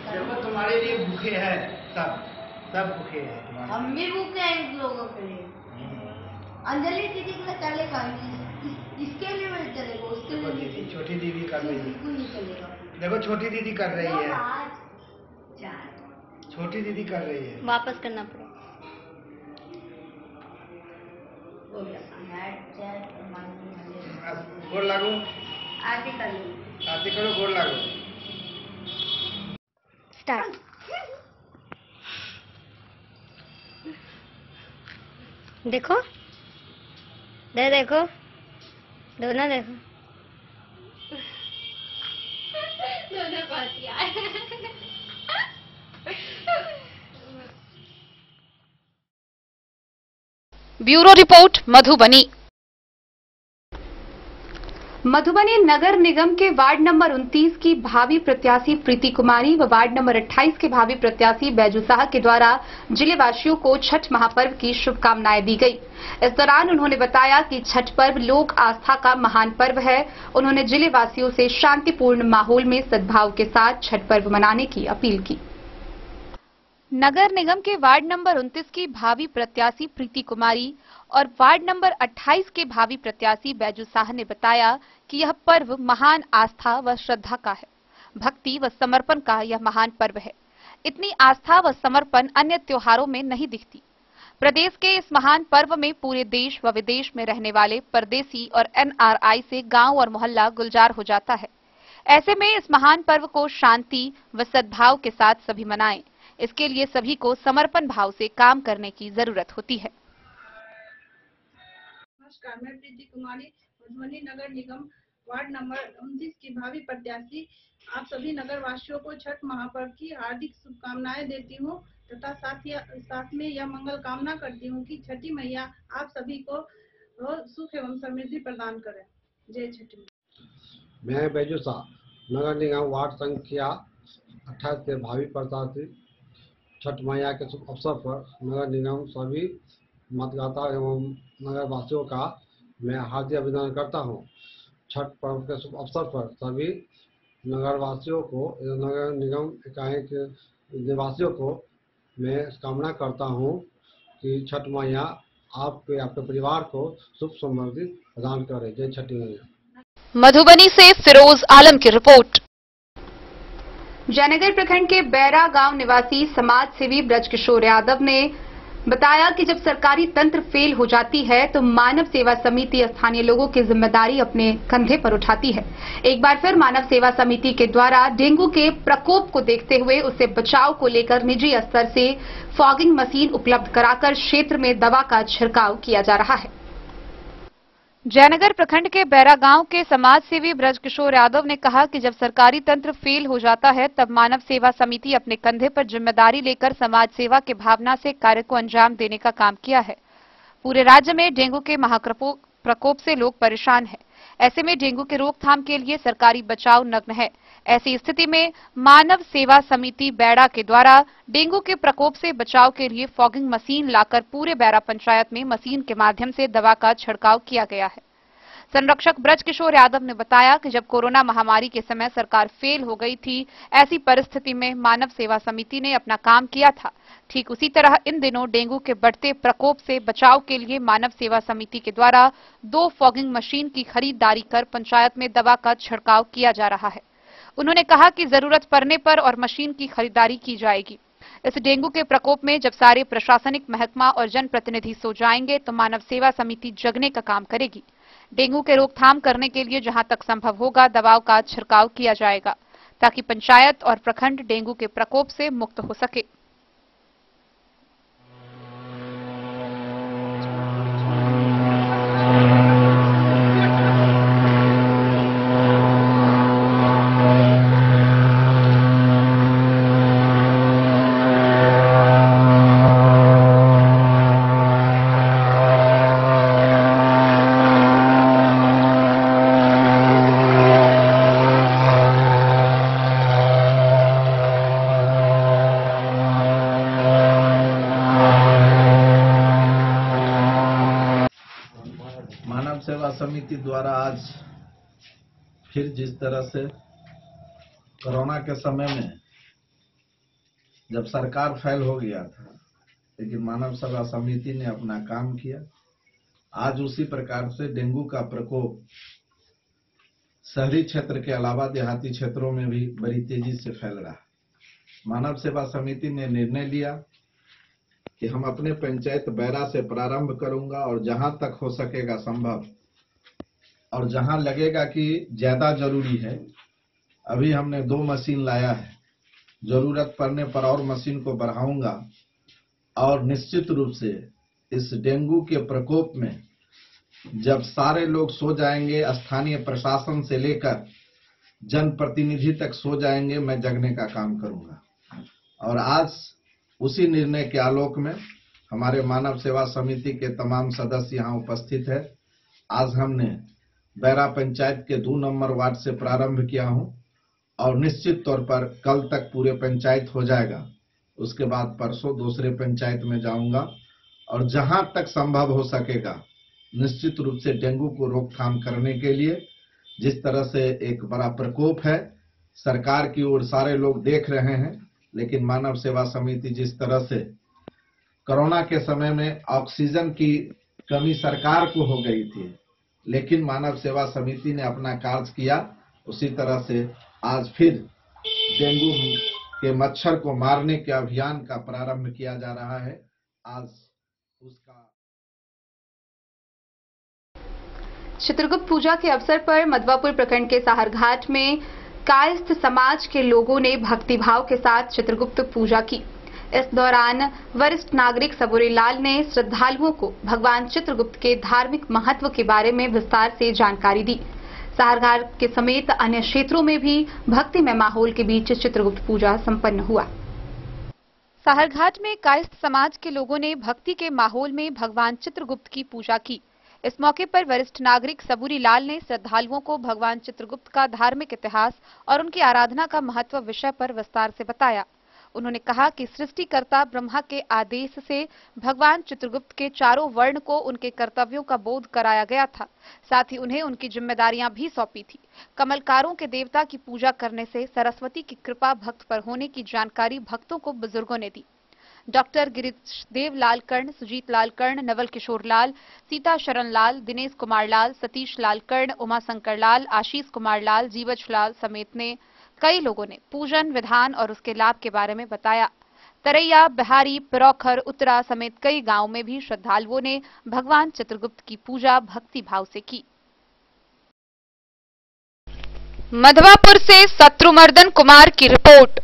देखो तुम्हारे लिए भूखे हैं सब भूखे हैं तुम्हारे। हम भी भूखे हैं इन लोगों के लिए। अंजलि दीदी के लिए चलेगा, इसके लिए नहीं चलेगा, उसके लिए नहीं। छोटी दीदी कर रही है, बिल्कुल नहीं चलेगा। देखो छोटी दीदी कर रही है, छोटी दीदी कर रही है। वापस करना पड़ेगा। गोड़ लागो, आरती कर लो, आरती करो, गोड़ लागो। स्टार्ट। देखो देखो दोनों देखो दोनों पार्टियां। Bureau report Madhubani. मधुबनी नगर निगम के वार्ड नंबर 29 की भावी प्रत्याशी प्रीति कुमारी व वार्ड नंबर 28 के भावी प्रत्याशी बैजू शाह के द्वारा जिले वासियों को छठ महापर्व की शुभकामनाएं दी गई। इस दौरान उन्होंने बताया कि छठ पर्व लोक आस्था का महान पर्व है। उन्होंने जिले वासियों से शांतिपूर्ण माहौल में सद्भाव के साथ छठ पर्व मनाने की अपील की। नगर निगम के वार्ड नंबर 29 की भावी प्रत्याशी प्रीति कुमारी और वार्ड नंबर 28 के भावी प्रत्याशी बैजू शाह ने बताया कि यह पर्व महान आस्था व श्रद्धा का है। भक्ति व समर्पण का यह महान पर्व है। इतनी आस्था व समर्पण अन्य त्योहारों में नहीं दिखती। प्रदेश के इस महान पर्व में पूरे देश व विदेश में रहने वाले परदेसी और NRI से गांव और मोहल्ला गुलजार हो जाता है। ऐसे में इस महान पर्व को शांति व सद्भाव के साथ सभी मनाएं। इसके लिए सभी को समर्पण भाव से काम करने की जरूरत होती है। नमस्कार, मैं प्रीति कुमारी मधुबनी नगर निगम वार्ड नंबर 29 की भावी प्रत्याशी आप सभी नगर वासियों को छठ महापर्व की हार्दिक शुभकामनाएं देती हूं तथा साथ में यह मंगल कामना करती हूं कि छठी मैया आप सभी को सुख एवं समृद्धि प्रदान करें। जय छठी। मैं बैजू शाह नगर निगम वार्ड संख्या 28 के भावी प्रत्याशी छठ मैया के शुभ अवसर पर नगर निगम सभी मतदाता एवं नगर वासियों का मैं हार्दिक अभिनंदन करता हूं। छठ पर्व के शुभ अवसर पर सभी नगर वासियों को नगर निगम इकाई के निवासियों को मैं कामना करता हूं कि छठ मैया आपके परिवार को सुख समृद्धि प्रदान करे। जय छठी मैया। मधुबनी से फिरोज आलम की रिपोर्ट। जयनगर प्रखंड के बैरा गांव निवासी समाज सेवी ब्रजकिशोर यादव ने बताया कि जब सरकारी तंत्र फेल हो जाती है तो मानव सेवा समिति स्थानीय लोगों की जिम्मेदारी अपने कंधे पर उठाती है। एक बार फिर मानव सेवा समिति के द्वारा डेंगू के प्रकोप को देखते हुए उससे बचाव को लेकर निजी स्तर से फॉगिंग मशीन उपलब्ध कराकर क्षेत्र में दवा का छिड़काव किया जा रहा है। जयनगर प्रखंड के बैरा गांव के समाज सेवी ब्रजकिशोर यादव ने कहा कि जब सरकारी तंत्र फेल हो जाता है तब मानव सेवा समिति अपने कंधे पर जिम्मेदारी लेकर समाज सेवा के भावना से कार्य को अंजाम देने का काम किया है। पूरे राज्य में डेंगू के महाप्रकोप से लोग परेशान हैं। ऐसे में डेंगू के रोकथाम के लिए सरकारी बचाव नग्न है। ऐसी स्थिति में मानव सेवा समिति बैरा के द्वारा डेंगू के प्रकोप से बचाव के लिए फॉगिंग मशीन लाकर पूरे बैरा पंचायत में मशीन के माध्यम से दवा का छिड़काव किया गया है। संरक्षक ब्रजकिशोर यादव ने बताया कि जब कोरोना महामारी के समय सरकार फेल हो गई थी, ऐसी परिस्थिति में मानव सेवा समिति ने अपना काम किया था। ठीक उसी तरह इन दिनों डेंगू के बढ़ते प्रकोप से बचाव के लिए मानव सेवा समिति के द्वारा 2 फॉगिंग मशीन की खरीदारी कर पंचायत में दवा का छिड़काव किया जा रहा है। उन्होंने कहा कि जरूरत पड़ने पर और मशीन की खरीदारी की जाएगी। इस डेंगू के प्रकोप में जब सारे प्रशासनिक महकमा और जनप्रतिनिधि सो जाएंगे तो मानव सेवा समिति जगने का काम करेगी। डेंगू के रोकथाम करने के लिए जहां तक संभव होगा दवाओं का छिड़काव किया जाएगा ताकि पंचायत और प्रखंड डेंगू के प्रकोप से मुक्त हो सके। मानव सेवा समिति द्वारा आज फिर जिस तरह से कोरोना के समय में जब सरकार फेल हो गया था, लेकिन मानव सेवा समिति ने अपना काम किया। आज उसी प्रकार से डेंगू का प्रकोप शहरी क्षेत्र के अलावा देहाती क्षेत्रों में भी बड़ी तेजी से फैल रहा है। मानव सेवा समिति ने निर्णय लिया कि हम अपने पंचायत बैरा से प्रारंभ करूंगा और जहां तक हो सकेगा संभव और जहां लगेगा कि ज्यादा जरूरी है, अभी हमने 2 मशीन लाया है, जरूरत पड़ने पर और मशीन को बढ़ाऊंगा और निश्चित रूप से इस डेंगू के प्रकोप में जब सारे लोग सो जाएंगे, स्थानीय प्रशासन से लेकर जनप्रतिनिधि तक सो जाएंगे, मैं जगने का काम करूंगा। और आज उसी निर्णय के आलोक में हमारे मानव सेवा समिति के तमाम सदस्य यहाँ उपस्थित है। आज हमने बैरा पंचायत के 2 नंबर वार्ड से प्रारंभ किया हूँ और निश्चित तौर पर कल तक पूरे पंचायत हो जाएगा। उसके बाद परसों दूसरे पंचायत में जाऊंगा और जहां तक संभव हो सकेगा निश्चित रूप से डेंगू को रोकथाम करने के लिए, जिस तरह से एक बड़ा प्रकोप है सरकार की ओर सारे लोग देख रहे हैं, लेकिन मानव सेवा समिति जिस तरह से कोरोना के समय में ऑक्सीजन की कमी सरकार को हो गई थी, लेकिन मानव सेवा समिति ने अपना कार्य किया, उसी तरह से आज फिर डेंगू के मच्छर को मारने के अभियान का प्रारंभ किया जा रहा है। आज उसका चित्रगुप्त पूजा के अवसर पर मधवापुर प्रखंड के साहरघाट में कायस्थ समाज के लोगों ने भक्तिभाव के साथ चित्रगुप्त पूजा की। इस दौरान वरिष्ठ नागरिक सबूरी लाल ने श्रद्धालुओं को भगवान चित्रगुप्त के धार्मिक महत्व के बारे में विस्तार से जानकारी दी। साहरघाट के समेत अन्य क्षेत्रों में भी भक्तिमय माहौल के बीच चित्रगुप्त पूजा संपन्न हुआ। साहरघाट में कायस्थ समाज के लोगों ने भक्ति के माहौल में भगवान चित्रगुप्त की पूजा की। इस मौके पर वरिष्ठ नागरिक सबूरी लाल ने श्रद्धालुओं को भगवान चित्रगुप्त का धार्मिक इतिहास और उनकी आराधना का महत्व विषय पर विस्तार से बताया। उन्होंने कहा कि सृष्टिकर्ता ब्रह्मा के आदेश से भगवान चित्रगुप्त के चारों वर्ण को उनके कर्तव्यों का बोध कराया गया था, साथ ही उन्हें उनकी जिम्मेदारियां भी सौंपी थी। कमलकारों के देवता की पूजा करने से सरस्वती की कृपा भक्त पर होने की जानकारी भक्तों को बुजुर्गों ने दी। डॉक्टर गिरीशदेव लाल कर्ण, सुजीत लाल कर्ण, नवल किशोर लाल, सीता शरण लाल, दिनेश कुमार लाल, सतीश लाल कर्ण, उमा शंकर लाल, आशीष कुमार लाल, जीवज लाल समेत ने कई लोगों ने पूजन विधान और उसके लाभ के बारे में बताया। तरैया, बिहारी, पिरौखर, उत्तरा समेत कई गांवों में भी श्रद्धालुओं ने भगवान चित्रगुप्त की पूजा भक्ति भाव से की। मधवापुर से शत्रुमर्दन कुमार की रिपोर्ट।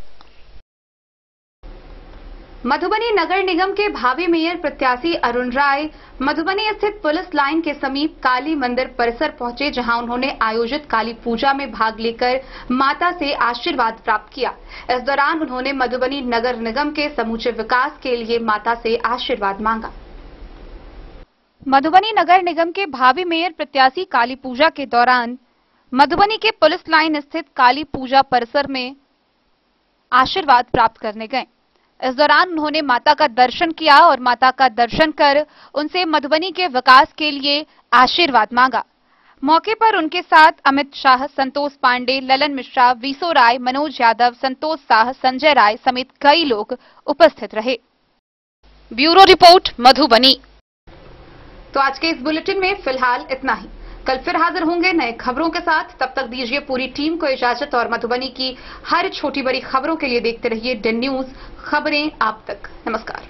मधुबनी नगर निगम के भावी मेयर प्रत्याशी अरुण राय मधुबनी स्थित पुलिस लाइन के समीप काली मंदिर परिसर पहुंचे, जहां उन्होंने आयोजित काली पूजा में भाग लेकर माता से आशीर्वाद प्राप्त किया। इस दौरान उन्होंने मधुबनी नगर निगम के समूचे विकास के लिए माता से आशीर्वाद मांगा। मधुबनी नगर निगम के भावी मेयर प्रत्याशी काली पूजा के दौरान मधुबनी के पुलिस लाइन स्थित काली पूजा परिसर में आशीर्वाद प्राप्त करने गए। इस दौरान उन्होंने माता का दर्शन किया और माता का दर्शन कर उनसे मधुबनी के विकास के लिए आशीर्वाद मांगा। मौके पर उनके साथ अमित शाह, संतोष पांडे, ललन मिश्रा, वीसो राय, मनोज यादव, संतोष शाह, संजय राय समेत कई लोग उपस्थित रहे। Bureau report Madhubani. तो आज के इस बुलेटिन में फिलहाल इतना ही। कल फिर हाजिर होंगे नए खबरों के साथ। तब तक दीजिए पूरी टीम को इजाजत और मधुबनी की हर छोटी बड़ी खबरों के लिए देखते रहिए DEN न्यूज, खबरें आप तक। नमस्कार।